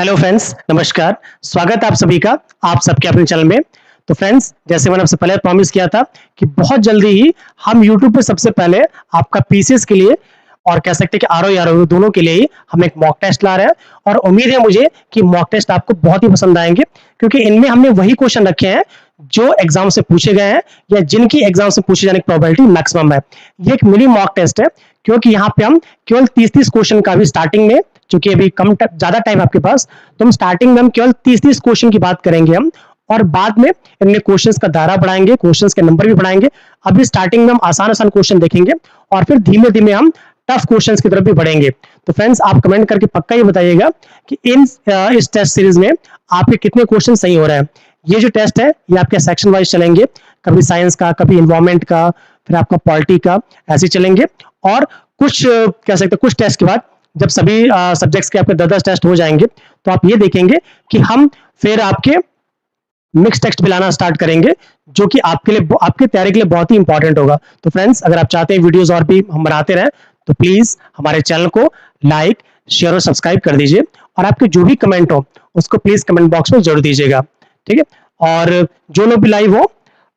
Hello friends, नमस्कार। स्वागत है आप सभी का आप सबके अपने चैनल में। तो फ्रेंड्स, जैसे मैंने आपसे पहले प्रॉमिस किया था कि बहुत जल्दी ही हम यूट्यूब पे सबसे पहले आपका पीसीएस के लिए और कह सकते हैं कि आरओ आरओ दोनों के लिए ही हम एक मॉक टेस्ट ला रहे हैं। और उम्मीद है मुझे कि मॉक टेस्ट आपको बहुत ही पसंद आएंगे, क्योंकि इनमें हमने वही क्वेश्चन रखे हैं जो एग्जाम से पूछे गए हैं या जिनकी एग्जाम से पूछे जाने की प्रोबेबिलिटी मैक्सिमम है। ये एक मिनी मॉक टेस्ट है, क्योंकि यहाँ पे हम केवल 30-30 क्वेश्चन का भी स्टार्टिंग में, क्योंकि अभी ज्यादा टाइम आपके पास, तो हम स्टार्टिंग में हम केवल 30-30 क्वेश्चन की बात करेंगे हम, और बाद में इनमें क्वेश्चंस का दायरा बढ़ाएंगे, क्वेश्चंस के नंबर भी बढ़ाएंगे। अभी स्टार्टिंग में हम आसान आसान क्वेश्चन देखेंगे और फिर धीमे धीमे हम टफ क्वेश्चंस की तरफ भी बढ़ेंगे। तो फ्रेंड्स, आप कमेंट करके पक्का ये बताइएगा कि इस टेस्ट सीरीज में आपके कितने क्वेश्चन सही हो रहे हैं। ये जो टेस्ट है ये आपके सेक्शन वाइज चलेंगे, कभी साइंस का, कभी इन्वायरमेंट का, फिर आपका पॉलिटी का, ऐसे चलेंगे। और कुछ कह सकते हैं कुछ टेस्ट के बाद जब सभी सब्जेक्ट्स के आपके 10-10 टेस्ट हो जाएंगे, तो आप ये देखेंगे कि हम फिर आपके मिक्स टेक्स्ट भी लाना स्टार्ट करेंगे, जो कि आपके लिए, आपकी तैयारी के लिए बहुत ही इंपॉर्टेंट होगा। तो फ्रेंड्स, अगर आप चाहते हैं वीडियोस और भी हम बनाते रहें, तो प्लीज हमारे चैनल को लाइक, शेयर और सब्सक्राइब कर दीजिए। और आपके जो भी कमेंट हो उसको प्लीज कमेंट बॉक्स में जरूर दीजिएगा, ठीक है। और जो लोग भी लाइव हो,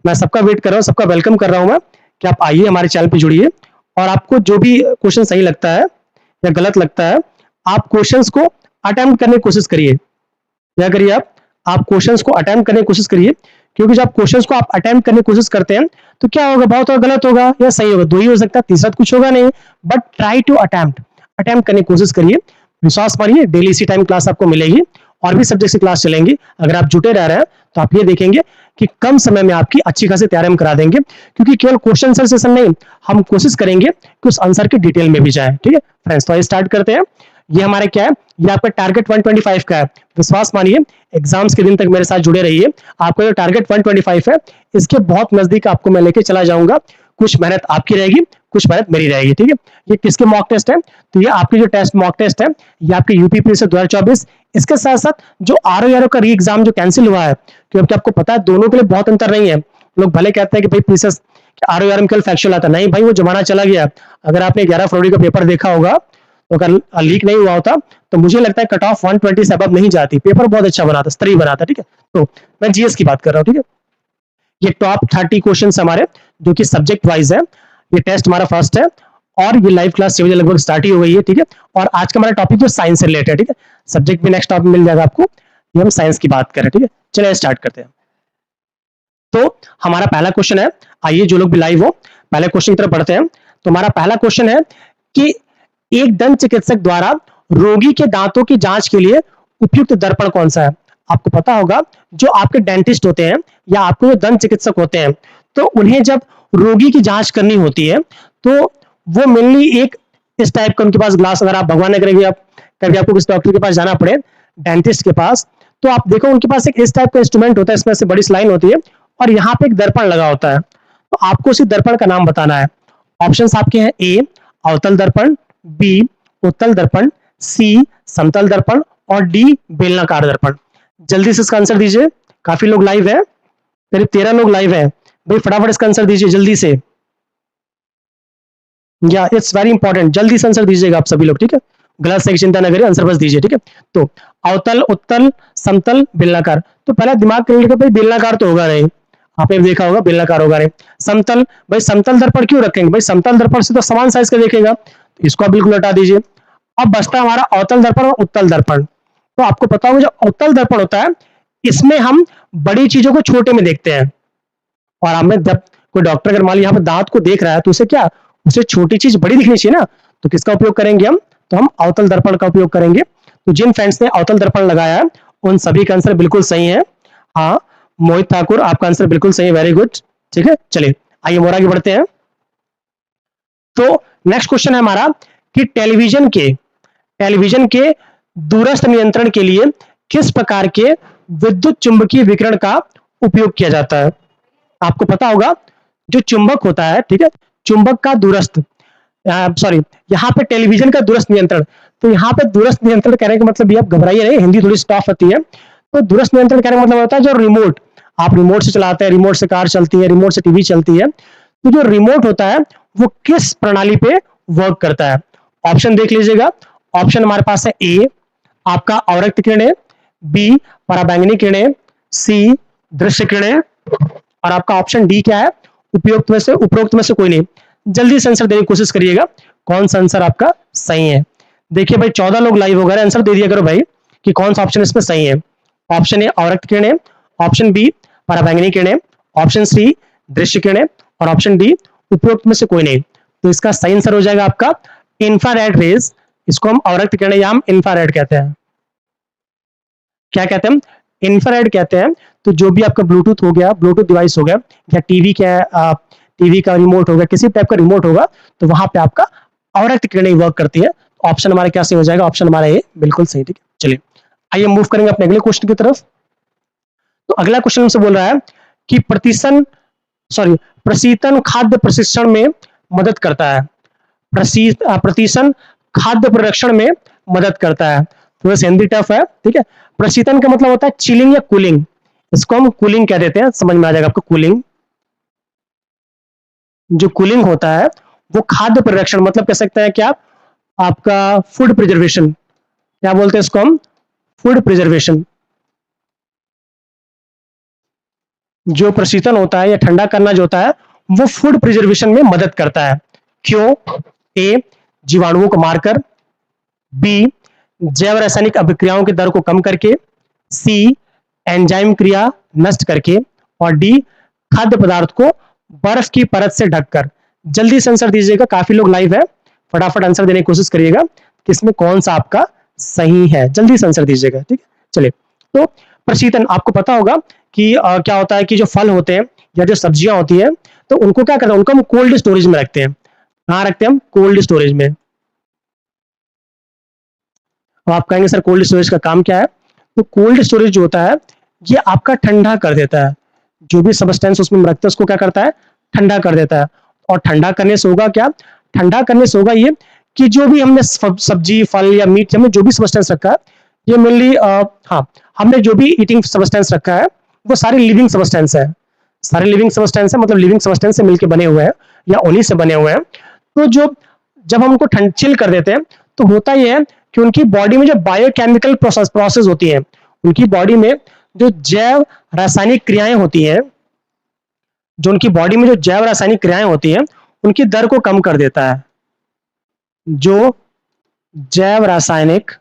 मैं सबका वेट कर रहा हूँ, सबका वेलकम कर रहा हूँ मैं, कि आप आइए हमारे चैनल पे जुड़िए। और आपको जो भी क्वेश्चन सही लगता है या गलत लगता है, आप क्वेश्चंस को अटेम्प्ट करने की कोशिश करिए। क्या करिए आप क्वेश्चंस को अटेम्प्ट करने की कोशिश करिए, क्योंकि जब क्वेश्चंस को आप अटेम्प्ट करने की कोशिश करते हैं तो क्या होगा, बहुत होगा, गलत होगा या सही होगा, दो ही हो सकता है, तीसरा तो कुछ होगा नहीं। बट ट्राई टू अटेम्प्ट करने की कोशिश करिए। विश्वास मानिए, डेली इसी टाइम क्लास आपको मिलेगी और भी सब्जेक्ट की क्लास चलेंगी। अगर आप जुटे रह रहे हैं तो आप ये देखेंगे कि कम समय में आपकी अच्छी खासी तैयारी हम करा देंगे, क्योंकि केवल क्वेश्चन आंसर सेशन नहीं, हम कोशिश करेंगे कि उस आंसर की डिटेल में भी जाए, ठीक है फ्रेंड्स। तो स्टार्ट करते हैं। ये हमारे क्या है, ये आपका टारगेट 125 का है। विश्वास मानिए, एग्जाम्स के दिन तक मेरे साथ जुड़े रहिए। आपका जो टारगेट 125 है, इसके बहुत नजदीक आपको मैं लेके चला जाऊंगा। कुछ मेहनत आपकी रहेगी, कुछ मेहनत मेरी रहेगी, ठीक है। ये किसके मॉक टेस्ट है, तो ये आपकी जो टेस्ट मॉक टेस्ट है, ये आपके यूपीपी से 2024। इसके साथ साथ जो आरओ का री एग्जाम जो कैंसिल हुआ है, क्योंकि आपको पता है दोनों के लिए बहुत अंतर नहीं है। लोग भले कहते हैं कि भाई पीसीएस आरओ में केवल फैक्चुअल आता, नहीं भाई, वो जमाना चला गया। अगर आपने 11 फरवरी का पेपर देखा होगा, तो अगर लीक नहीं हुआ होता तो मुझे लगता है कट ऑफ 120 से अब नहीं जाती। पेपर बहुत अच्छा बनाता, स्तरीय बनाता, ठीक है। तो मैं जीएस की बात कर रहा हूँ, ठीक है। ये टॉप 30 क्वेश्चन हमारे, जो कि सब्जेक्ट वाइज है। ये टेस्ट हमारा फर्स्ट है और ये लाइव क्लास 6 बजे लगभग स्टार्ट ही हो गई है, ठीक है। और आज का हमारा टॉपिक जो साइंस से रिलेटेड है, ठीक है। सब्जेक्ट भी नेक्स्ट टॉपिक मिल जाएगा आपको। ये हम साइंस की बात करें, ठीक है। चलिए स्टार्ट करते हैं। तो हमारा पहला क्वेश्चन है, आइए जो लोग भी लाइव हो पहले क्वेश्चन की तरफ बढ़ते हैं। तो हमारा पहला क्वेश्चन है कि एक दंत चिकित्सक द्वारा रोगी के दांतों की जांच के लिए उपयुक्त दर्पण कौन सा है। आपको पता होगा, जो आपके डेंटिस्ट होते हैं या आपके जो दंत चिकित्सक होते हैं, तो उन्हें जब रोगी की जांच करनी होती है, तो वो मेनली एक इस टाइप का उनके पास ग्लास, अगर आप भगवान ने करेंगे आप कभी आपको किसी डॉक्टर के पास जाना पड़े, डेंटिस्ट के पास, तो आप देखो उनके पास एक इस टाइप का इंस्ट्रूमेंट होता है, इसमें से बड़ी स्लाइन होती है और यहाँ पे एक दर्पण लगा होता है। तो आपको उसी दर्पण का नाम बताना है। ऑप्शंस आपके हैं, ए अवतल दर्पण, बी उत्तल दर्पण, सी समतल दर्पण और डी बेलनाकार दर्पण। जल्दी से इसका आंसर दीजिए, काफी लोग लाइव है, करीब 13 लोग लाइव है। भाई फटाफट इसका आंसर दीजिए जल्दी से, या इट्स वेरी इंपॉर्टेंट, जल्दी से आंसर दीजिएगा आप सभी लोग, ठीक है। गलत सही चिंता न करिए, आंसर बस दीजिए, ठीक है। तो अवतल, उत्तल, समतल, बेलनाकार। तो पहला दिमाग कर लीजिएगा, भाई बेलनाकार तो होगा नहीं, आपने देखा होगा बेलनाकार होगा नहीं। समतल, भाई समतल दर्पण क्यों रखेंगे, भाई समतल दर्पण से तो समान साइज का देखेगा, तो इसको बिल्कुल हटा दीजिए। अब बचता है हमारा अवतल दर्पण और उत्तल दर्पण। तो आपको पता होगा, जो अवतल दर्पण होता है, इसमें हम बड़ी चीजों को छोटे में देखते हैं। और हमें जब कोई डॉक्टर अगर मान लीजिए यहाँ पे दांत को देख रहा है, तो उसे क्या, उसे छोटी चीज बड़ी दिखनी चाहिए ना, तो किसका उपयोग करेंगे हम, तो हम अवतल दर्पण का उपयोग करेंगे। तो जिन फ्रेंड्स ने अवतल दर्पण लगाया है, उन सभी का आंसर बिल्कुल सही है। हाँ मोहित ठाकुर, आपका आंसर बिल्कुल सही है, वेरी गुड, ठीक है। चलिए आइए और आगे बढ़ते हैं। तो नेक्स्ट क्वेश्चन है हमारा कि टेलीविजन के दूरस्थ नियंत्रण के लिए किस प्रकार के विद्युत चुंबकीय विकिरण का उपयोग किया जाता है। आपको पता होगा, जो चुंबक होता है, ठीक है, चुंबक का दूरस्थ, सॉरी यहाँ पे टेलीविजन का दूरस्थ नियंत्रण। तो यहाँ पे दूरस्थ नियंत्रण कहने का मतलब, ये आप घबराइए नहीं, हिंदी थोड़ी टफ होती है। तो दूरस्थ नियंत्रण कहने का मतलब होता है जो रिमोट, आप रिमोट से चलाते हैं, रिमोट से कार चलती है, रिमोट से टीवी चलती है। तो जो रिमोट होता है वो किस प्रणाली पे वर्क करता है। ऑप्शन देख लीजिएगा। ऑप्शन हमारे पास है, ए आपका अवरक्त किरणें, बी पराबैंगनी किरणें, सी दृश्य किरणें, और आपका ऑप्शन डी क्या है, उपरोक्त में से कोई नहीं। जल्दी से आंसर देने की कोशिश करिएगा, कौन सा आंसर आपका सही है। देखिए भाई 14 लोग लाइव हो गए, आंसर दे दिया करो भाई कि कौन सा ऑप्शन इसमें सही है। ऑप्शन ए अवरक्त किरणें, ऑप्शन बी पराबैंगनी किरणें, ऑप्शन सी दृश्य किरणें, और ऑप्शन डी उपरोक्त में से कोई नहीं। तो इसका सही आंसर हो जाएगा आपका इंफ्रारेड रेज। इसको हम अवरक्त किरणें या हम इंफ्रारेड कहते हैं। क्या कहते हैं, इंफ्रारेड कहते हैं। तो जो भी आपका ब्लूटूथ हो गया, ब्लूटूथ डिवाइस हो गया, या टीवी का टीवी का रिमोट होगा, किसी टाइप का रिमोट होगा, तो वहां पे आपका अवरक्त किरणें वर्क करती है। ऑप्शन हमारा क्या सही हो जाएगा, ऑप्शन हमारा ए बिल्कुल सही। ठीक है, चलिए आइए मूव करेंगे अपने अगले क्वेश्चन की तरफ। तो अगला क्वेश्चन हमसे बोल रहा है कि प्रशीतन खाद्य प्रशिक्षण में मदद करता है। प्रतिशन खाद्य प्ररक्षण में मदद करता है। थोड़ा सा हिंदी टफ है, ठीक है। प्रशीतन का मतलब होता है चिलिंग या कूलिंग, इसको हम कूलिंग कह देते हैं, समझ में आ जाएगा आपको कूलिंग। जो कूलिंग होता है वो खाद्य प्ररक्षण, मतलब कह सकते हैं कि आप आपका फूड प्रिजर्वेशन, क्या बोलते हैं इसको हम, फूड प्रिजर्वेशन। जो प्रशीतन होता है या ठंडा करना जो होता है वो फूड प्रिजर्वेशन में मदद करता है। क्यों, ए जीवाणुओं को मारकर, बी जैव रासायनिक अभिक्रियाओं की दर को कम करके, सी एंजाइम क्रिया नष्ट करके, और डी खाद्य पदार्थ को बर्फ की परत से ढककर। जल्दी से आंसर दीजिएगा, काफी लोग लाइव है, फटाफट आंसर देने की कोशिश करिएगा कि इसमें कौन सा आपका सही है। जल्दी से आंसर दीजिएगा, ठीक है। चलिए, तो प्रशीतन आपको पता होगा कि क्या होता है कि जो फल होते हैं या जो सब्जियां होती हैं, तो उनको क्या करते हैं, उनको हम कोल्ड स्टोरेज में रखते हैं। कहां रखते हैं हम, कोल्ड स्टोरेज में। अब आप कहेंगे सर कोल्ड स्टोरेज का काम क्या है, तो कोल्ड स्टोरेज जो होता है ये आपका ठंडा कर देता है। जो भी सबस्टेंस उसमें हम रखते हैं उसको क्या करता है, ठंडा कर देता है। और ठंडा करने से होगा क्या, ठंडा करने से होगा ये कि जो भी हमने सब्जी फल या मीट हमने जो भी सबस्टेंस रखा है, ये मेनली हाँ, हमने जो भी ईटिंग सबस्टेंस रखा है वो सारे लिविंग सबस्टेंस है। सारे लिविंग सबस्टेंस है, मतलब लिविंग सबस्टेंस से मिलकर बने हुए हैं या उन्हीं से बने हुए हैं। तो जो जब हम उनको चिल कर देते हैं तो होता यह है कि उनकी बॉडी में जो बायोकेमिकल प्रोसेस होती है, उनकी बॉडी में जो जैव रासायनिक क्रियाएं होती हैं, जो उनकी बॉडी में जो जैव रासायनिक क्रियाएं होती हैं उनकी दर को कम कर देता है। जो जैव रासायनिक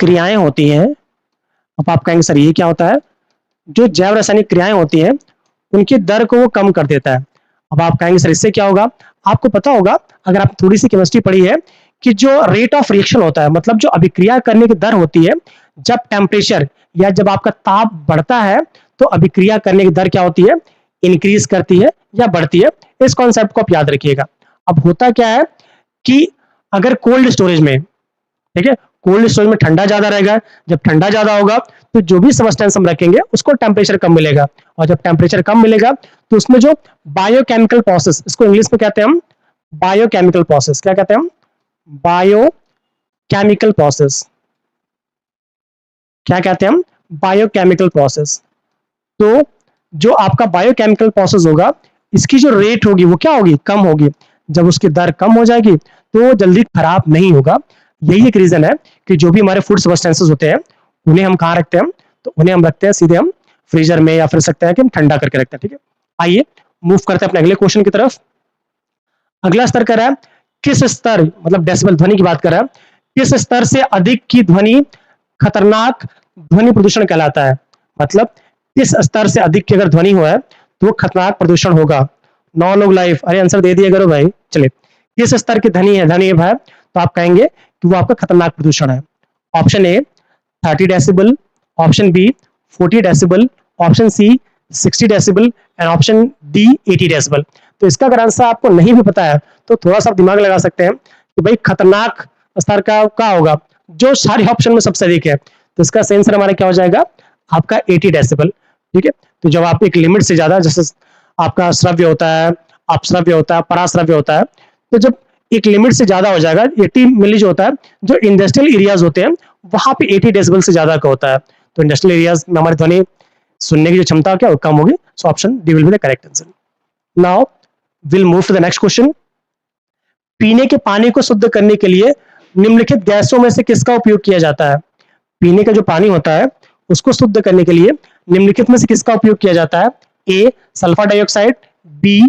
क्रियाएं होती हैं, अब आप कहेंगे सर ये क्या होता है, जो जैव रासायनिक क्रियाएं होती हैं उनकी दर को वो कम कर देता है। अब आप कहेंगे सर इससे क्या होगा, आपको पता होगा अगर आप थोड़ी सी केमिस्ट्री पढ़ी है कि जो रेट ऑफ रिएक्शन होता है, मतलब जो अभिक्रिया करने की दर होती है, जब टेम्परेचर या जब आपका ताप बढ़ता है तो अभिक्रिया करने की दर क्या होती है, इंक्रीज करती है या बढ़ती है। इस कॉन्सेप्ट को आप याद रखिएगा। अब होता क्या है कि अगर कोल्ड स्टोरेज में, ठीक है, कोल्ड स्टोरेज में ठंडा ज्यादा रहेगा, जब ठंडा ज्यादा होगा तो जो भी सबस्टेंस हम रखेंगे उसको टेम्परेचर कम मिलेगा, और जब टेम्परेचर कम मिलेगा तो उसमें जो बायोकेमिकल प्रोसेस, इसको इंग्लिश में कहते हैं हम बायोकेमिकल प्रोसेस, क्या कहते हैं हम, बायोकेमिकल प्रोसेस, क्या कहते हैं हम, बायोकेमिकल प्रोसेस। तो जो आपका बायोकेमिकल प्रोसेस होगा इसकी जो रेट होगी वो क्या होगी, कम होगी। जब उसकी दर कम हो जाएगी तो जल्दी खराब नहीं होगा। यही एक रीजन है कि जो भी हमारे फूड सबस्टेंसेस होते हैं उन्हें हम कहाँ रखते हैं, तो उन्हें हम रखते हैं सीधे हम फ्रीजर में, या फिर सकते हैं कि हम ठंडा करके रखते हैं। ठीक है, आइए मूव करते हैं अपने अगले क्वेश्चन की तरफ। अगला स्तर कर रहा है किस स्तर, मतलब डेसिबल ध्वनि की बात कर रहा है, किस स्तर से अधिक की ध्वनि खतरनाक ध्वनि प्रदूषण कहलाता है। मतलब किस स्तर से अधिक की अगर ध्वनि हो है तो वो खतरनाक प्रदूषण होगा। 9 लोग लाइव, अरे आंसर दे दिए करो भाई। चलिए, किस स्तर की ध्वनि है, ध्वनि है तो आप कहेंगे कि वो आपका खतरनाक प्रदूषण है। Option A 30 decibel, option B 40 decibel, option C 60 decibel, and option D 80 decibel. तो इसका अगर आंसर आपको नहीं भी पता है तो थोड़ा सा दिमाग लगा सकते हैं कि भाई खतरनाक स्तर का क्या होगा, जो सारे ऑप्शन में सबसे अधिक है। तो इसका सही आंसर हमारा क्या हो जाएगा, आपका 80 डेसिबल। ठीक है, तो जब आप एक लिमिट से ज्यादा, जैसे आपका श्रव्य होता है, अपश्रव्य होता है, पराश्रव्य होता है, तो जब एक लिमिट से ज्यादा हो जाएगा, 80 मिली जो होता है, जो इंडस्ट्रियल एरियाज होते हैं वहां पे 80 डेसिबल से ज्यादा का होता है। तो इंडस्ट्रियल एरियाज में हमारी ध्वनि सुनने की जो क्षमता क्या कम होगी। So option D will be the correct answer. Now will move to the next question. पीने के पानी को शुद्ध करने के लिए निम्नलिखित गैसों में से किसका उपयोग किया जाता है? पीने का जो पानी होता है उसको शुद्ध करने के लिए निम्नलिखित में से किसका उपयोग किया जाता है? ए सल्फर डाइऑक्साइड, बी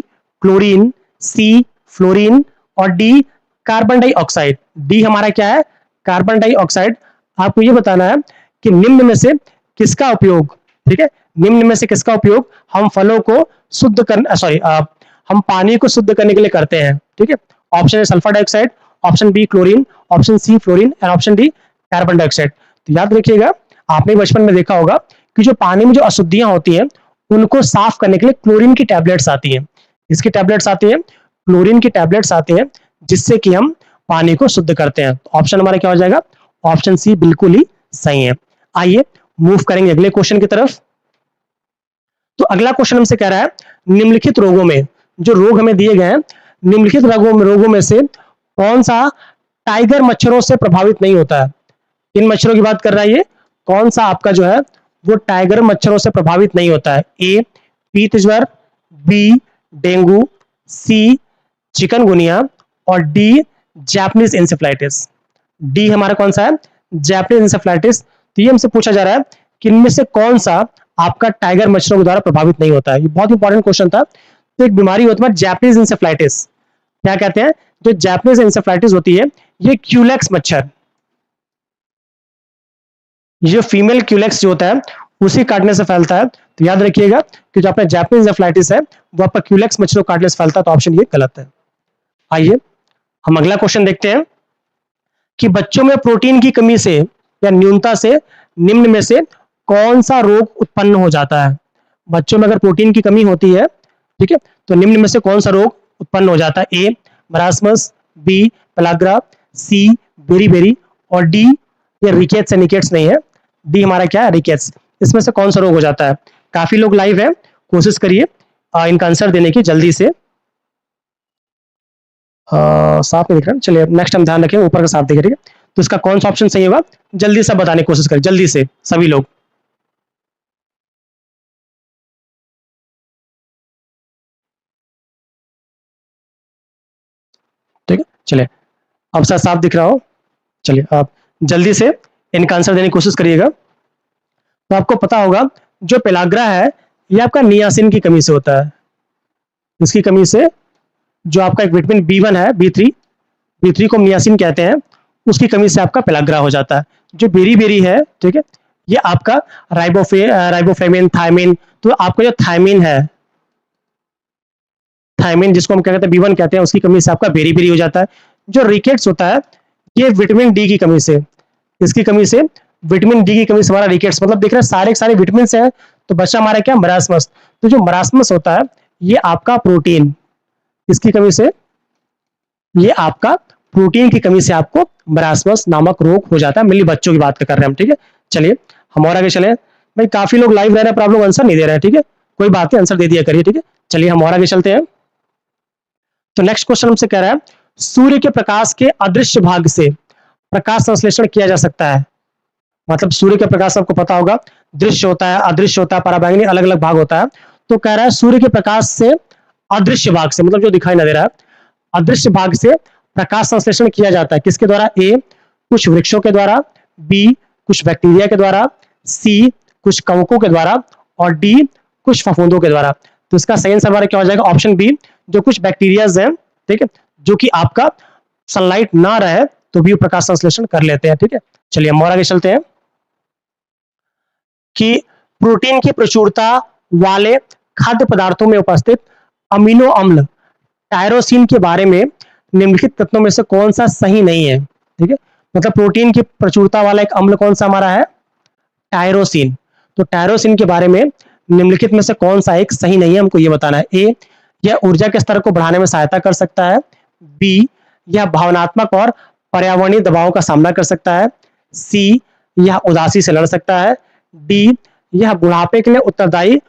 क्लोरीन, सी फ्लोरीन और डी कार्बन डाइऑक्साइड। डी हमारा क्या है? Carbon dioxide. आपको ये बताना है कि निम्न में से किसका उपयोग, ठीक है, निम्न में से किसका उपयोग हम फलों को शुद्ध कर सॉरी हम पानी को शुद्ध करने के लिए करते हैं, ठीक है। Option A sulphur dioxide, option B chlorine, option C fluorine and option D carbon dioxide. तो याद रखिएगा, आपने बचपन में देखा होगा कि जो पानी में जो अशुद्धियां होती हैं उनको साफ करने के लिए क्लोरीन की टैबलेट्स आती हैं। इसकी टैबलेट्स आती है, क्लोरीन की टैबलेट्स आती हैं, जिससे कि हम पानी को शुद्ध करते हैं। ऑप्शन हमारा क्या हो जाएगा? ऑप्शन सी बिल्कुल ही सही है। आइए मूव करेंगे अगले क्वेश्चन की तरफ। तो अगला क्वेश्चन हमसे कह रहा है, निम्नलिखित रोगों में, जो रोग हमें दिए गए हैं, निम्नलिखित रोगों में से कौन सा टाइगर मच्छरों से प्रभावित नहीं होता है? इन मच्छरों की बात कर रहा है ये, कौन सा आपका जो है वो टाइगर मच्छरों से प्रभावित नहीं होता है? ए पीत ज्वर, बी डेंगू, सी चिकनगुनिया और डी जापानीज इंसेफ्लाइटिस। डी हमारा कौन सा है? Japanese encephalitis. तो ये हमसे पूछा जा रहा है कि इनमें से कौन सा आपका टाइगर मच्छरों के द्वारा प्रभावित नहीं होता है। ये बहुत इंपॉर्टेंट क्वेश्चन था। तो एक बीमारी होती है जापानीज इंसेफ्लाइटिस। क्या कहते हैं? जो जापानीज इंसेफ्लाइटिस होती है, ये क्यूलेक्स मच्छर, ये फीमेल क्यूलेक्स जो होता है उसी काटने से फैलता है। तो याद रखिएगा कि जो आपका जापानीज इंसेफ्लाइटिस है वो आपका क्यूलेक्स मच्छरों काटने से फैलता है। तो ऑप्शन ये गलत है। आइए हम अगला क्वेश्चन देखते हैं कि बच्चों में प्रोटीन की कमी से या न्यूनता से निम्न में से कौन सा रोग उत्पन्न हो जाता है? बच्चों में अगर प्रोटीन की कमी होती है, ठीक है, तो निम्न में से कौन सा रोग उत्पन्न हो जाता है? ए मरासमस, बी पेलाग्रा, सी बेरी और डी ये रिकेट्स एंड निकेट्स नहीं है, डी हमारा क्या है? रिकेट्स। इसमें से कौन सा रोग हो जाता है? काफी लोग लाइव है, कोशिश करिए इनका आंसर देने की जल्दी से। साफ नहीं दिख रहा, चलिए नेक्स्ट हम ध्यान रखें ऊपर का साफ दिखे, ठीक है। तो इसका कौन सा ऑप्शन सही होगा? जल्दी से बताने की कोशिश करें, जल्दी से सभी लोग। ठीक है, चलिए अब सर साफ दिख रहा हो, चलिए आप जल्दी से इनका आंसर देने की कोशिश करिएगा। तो आपको पता होगा जो पेलाग्रा है ये आपका नियासिन की कमी से होता है। इसकी कमी से जो आपका एक विटामिन बी1 है, बी3 को नियासिन कहते हैं, उसकी कमी से आपका पेलाग्रा हो जाता है। जो बेरी है, ठीक है, ये आपका राइबोफ्लेविन थायमिन, तो आपका जो थायमिन है, थायमिन जिसको हम कहते हैं बी1 कहते हैं, उसकी कमी से आपका बेरी हो जाता है। जो रिकेट्स होता है ये विटामिन डी की कमी से, इसकी कमी से विटामिन डी की कमी से हमारा रिकेट्स, मतलब देख रहे हैं सारे के सारे विटामिन है। तो बच्चा हमारा क्या? मरासमस। तो जो मरासमस होता है ये आपका प्रोटीन, इसकी कमी से, ये आपका प्रोटीन की कमी से आपको मरासमस नामक रोग हो जाता है। मिली बच्चों की बात कर रहे हैं हम, ठीक है। चलिए हम और आगे चले भाई, काफी लोग लाइव रह रहे हैं पर आप लोग आंसर नहीं दे रहे हैं, ठीक है, कोई बात नहीं, आंसर दे दिया करिए, ठीक है। चलिए हम और आगे चलते हैं। तो नेक्स्ट क्वेश्चन हमसे कह रहा है, सूर्य के प्रकाश के अदृश्य भाग से प्रकाश संश्लेषण किया जा सकता है। मतलब सूर्य के प्रकाश आपको पता होगा दृश्य होता है, अदृश्य होता है, पराबैंगनी, अलग अलग भाग होता है। तो कह रहा है सूर्य के प्रकाश से अदृश्य भाग से, मतलब जो दिखाई ना दे रहा है, अदृश्य भाग से प्रकाश संश्लेषण किया जाता है। किसके द्वारा? ए कुछ वृक्षों के द्वारा, बी कुछ बैक्टीरिया के द्वारा, सी कुछ कवकों के द्वारा और डी कुछ फफूंदों के द्वारा। तो इसका सही आंसर हमारा क्या हो जाएगा? ऑप्शन बी, जो कुछ बैक्टीरियाज हैं, ठीक है, जो कि आपका सनलाइट ना रहे तो भी प्रकाश संश्लेषण कर लेते हैं, ठीक है। चलिए हम और आगे चलते हैं कि प्रोटीन की प्रचुरता वाले खाद्य पदार्थों में उपस्थित अमीनो अम्ल टायरोसिन के बारे में निम्नलिखित तत्वों में से कौन सा सही नहीं है? ठीक है, मतलब प्रोटीन की प्रचुरता वाला एक अम्ल कौन सा हमारा है? टायरोसिन। तो टायरोसिन के बारे में निम्नलिखित में से कौन सा एक सही नहीं है, हमको ये बताना है। ए यह ऊर्जा के स्तर को बढ़ाने में सहायता कर सकता है, बी यह भावनात्मक और पर्यावरणीय दबावों का सामना कर सकता है, सी यह उदासी से लड़ सकता है, डी यह बुढ़ापे के लिए उत्तरदायी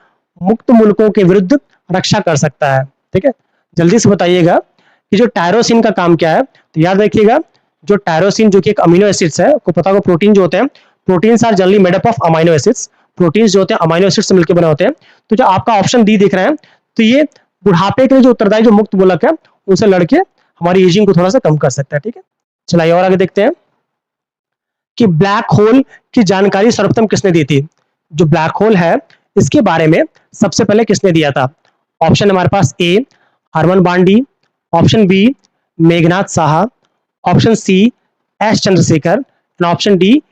मुक्त मुल्कों के विरुद्ध रक्षा कर सकता है। ठीक है, जल्दी से बताइएगा कि जो टायरोसिन का काम क्या है। तो याद रखिएगा जो टायरोसिन जो कि एक अमीनो एसिड्स है, को पता होगा प्रोटीन जो होते हैं, proteins are generally made up of amino acids, proteins जो होते हैं अमीनो एसिड से मिलकर बने होते हैं। तो जो आपका ऑप्शन डी दिख रहा है, तो ये बुढ़ापे के लिए जो उत्तरदायी जो मुक्त मूलक है उनसे लड़के हमारी एजिंग को थोड़ा सा कम कर सकता है। ठीक है, चलिए और आगे देखते हैं कि ब्लैक होल की जानकारी सर्वप्रथम किसने दी थी। जो ब्लैक होल है इसके बारे में सबसे पहले किसने दिया था। ऑप्शन हमारे पास A Hermann Bondi, option B Meghnad Saha, option C S Chandrasekhar and option D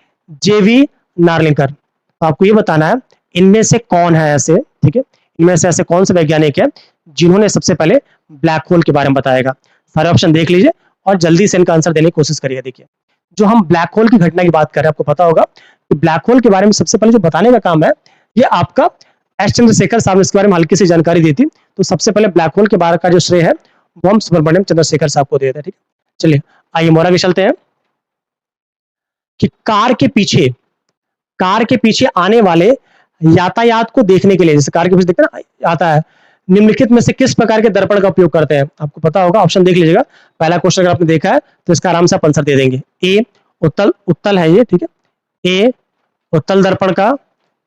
J V Narlikar. तो आपको ये बताना है इनमें से कौन है ऐसे, ठीक है, इनमें से ऐसे कौन से वैज्ञानिक है जिन्होंने सबसे पहले ब्लैक होल के बारे में बताएगा। सारे ऑप्शन देख लीजिए और जल्दी से इनका आंसर देने की कोशिश करिए। देखिए जो हम ब्लैक होल की घटना की बात कर रहे हैं, आपको पता होगा कि ब्लैक होल के बारे में सबसे पहले जो बताने का काम है ये आपका एस चंद्रशेखर साहब ने इसके बारे में हल्की सी जानकारी दी थी। तो सबसे पहले ब्लैक होल के बारे का जो श्रेय है वो हम सुब्रमण्यम चंद्रशेखर साहब को देते हैं। ठीक है, चलिए आइए मोरा के चलते हैं कि कार के पीछे आने वाले यातायात को देखने के लिए, जैसे कार के पीछे देखते हैं ना आता है, निम्नलिखित में से किस प्रकार के दर्पण का उपयोग करते हैं। आपको पता होगा, ऑप्शन देख लीजिएगा। पहला क्वेश्चन अगर आपने देखा है तो इसका आराम से आप आंसर दे देंगे। ए उत्तल है ये, ठीक है, ए उत्तल दर्पण का,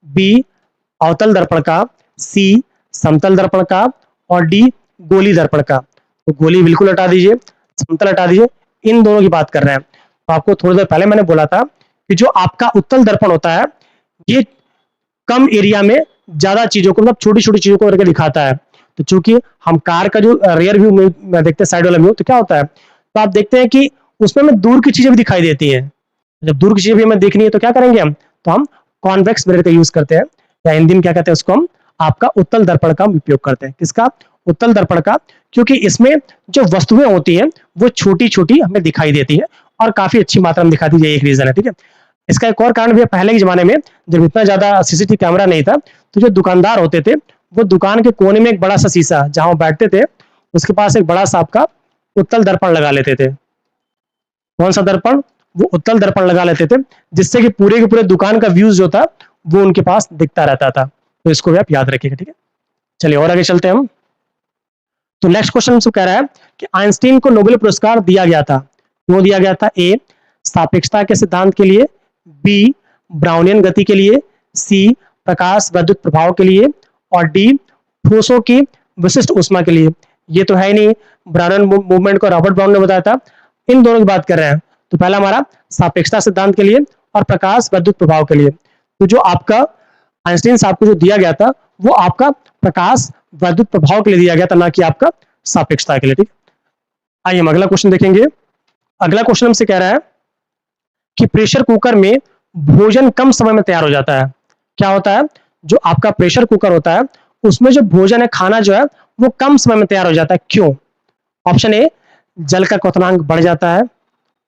बी अवतल दर्पण का, सी समतल दर्पण का और डी गोली दर्पण का। तो गोली बिल्कुल हटा दीजिए, समतल हटा दीजिए, इन दोनों की बात कर रहे हैं। तो आपको थोड़ी देर पहले मैंने बोला था कि जो आपका उत्तल दर्पण होता है ये कम एरिया में ज्यादा चीजों को, मतलब छोटी छोटी चीजों को करके दिखाता है। तो चूंकि हम कार का जो रियर व्यू में देखते हैं, साइड वाला व्यू, तो क्या होता है, तो आप देखते हैं कि उसमें हमें दूर की चीजें भी दिखाई देती हैं। जब दूर की चीजें भी हमें देखनी है तो क्या करेंगे हम, तो हम कॉन्वेक्स मिरर का यूज करते हैं, या हिंदी में क्या कहते हैं उसको, हम आपका उत्तल दर्पण का उपयोग करते हैं। किसका, उत्तल दर्पण का, क्योंकि इसमें जो वस्तुएं होती हैं वो छोटी छोटी हमें दिखाई देती है और काफी अच्छी मात्रा में दिखाती है। एक रीजन है, ठीक है। इसका एक और कारण भी है, पहले के जमाने में जब इतना ज्यादा सीसीटीवी कैमरा नहीं था तो जो दुकानदार होते थे वो दुकान के कोने में एक बड़ा सा शीशा जहां वो बैठते थे उसके पास एक बड़ा सा आपका उत्तल दर्पण लगा लेते थे। कौन सा दर्पण, वो उत्तल दर्पण लगा लेते थे, जिससे कि पूरे के पूरे दुकान का व्यूज जो था वो उनके पास दिखता रहता था। तो इसको भी आप याद रखिएगा, ठीक है। चलिए और आगे चलते हैं हम। तो नेक्स्ट क्वेश्चन हमसे कह रहा है कि आइंस्टीन को नोबेल पुरस्कार दिया गया था, क्यों दिया गया था। ए सापेक्षता के सिद्धांत के लिए, बी ब्राउनियन गति के लिए, सी प्रकाश विद्युत प्रभाव के लिए और डी ठोसों की विशिष्ट ऊष्मा के लिए। ये तो है ही नहीं, ब्राउनियन मूवमेंट को रॉबर्ट ब्राउन ने बताया था। इन दोनों की बात कर रहे हैं। तो पहला हमारा सापेक्षता सिद्धांत के लिए और प्रकाश विद्युत प्रभाव के लिए। तो जो आपका आइंस्टीन साहब को जो दिया गया था वो आपका प्रकाश विद्युत प्रभाव के लिए दिया गया था, ना कि आपका सापेक्षता के लिए, ठीक। आइए हम अगला क्वेश्चन देखेंगे। अगला क्वेश्चन हमसे कह रहा है कि प्रेशर कुकर में भोजन कम समय में तैयार हो जाता है। क्या होता है, जो आपका प्रेशर कुकर होता है उसमें जो भोजन है, खाना जो है वो कम समय में तैयार हो जाता है, क्यों। ऑप्शन ए जल का क्वथनांक बढ़ जाता है,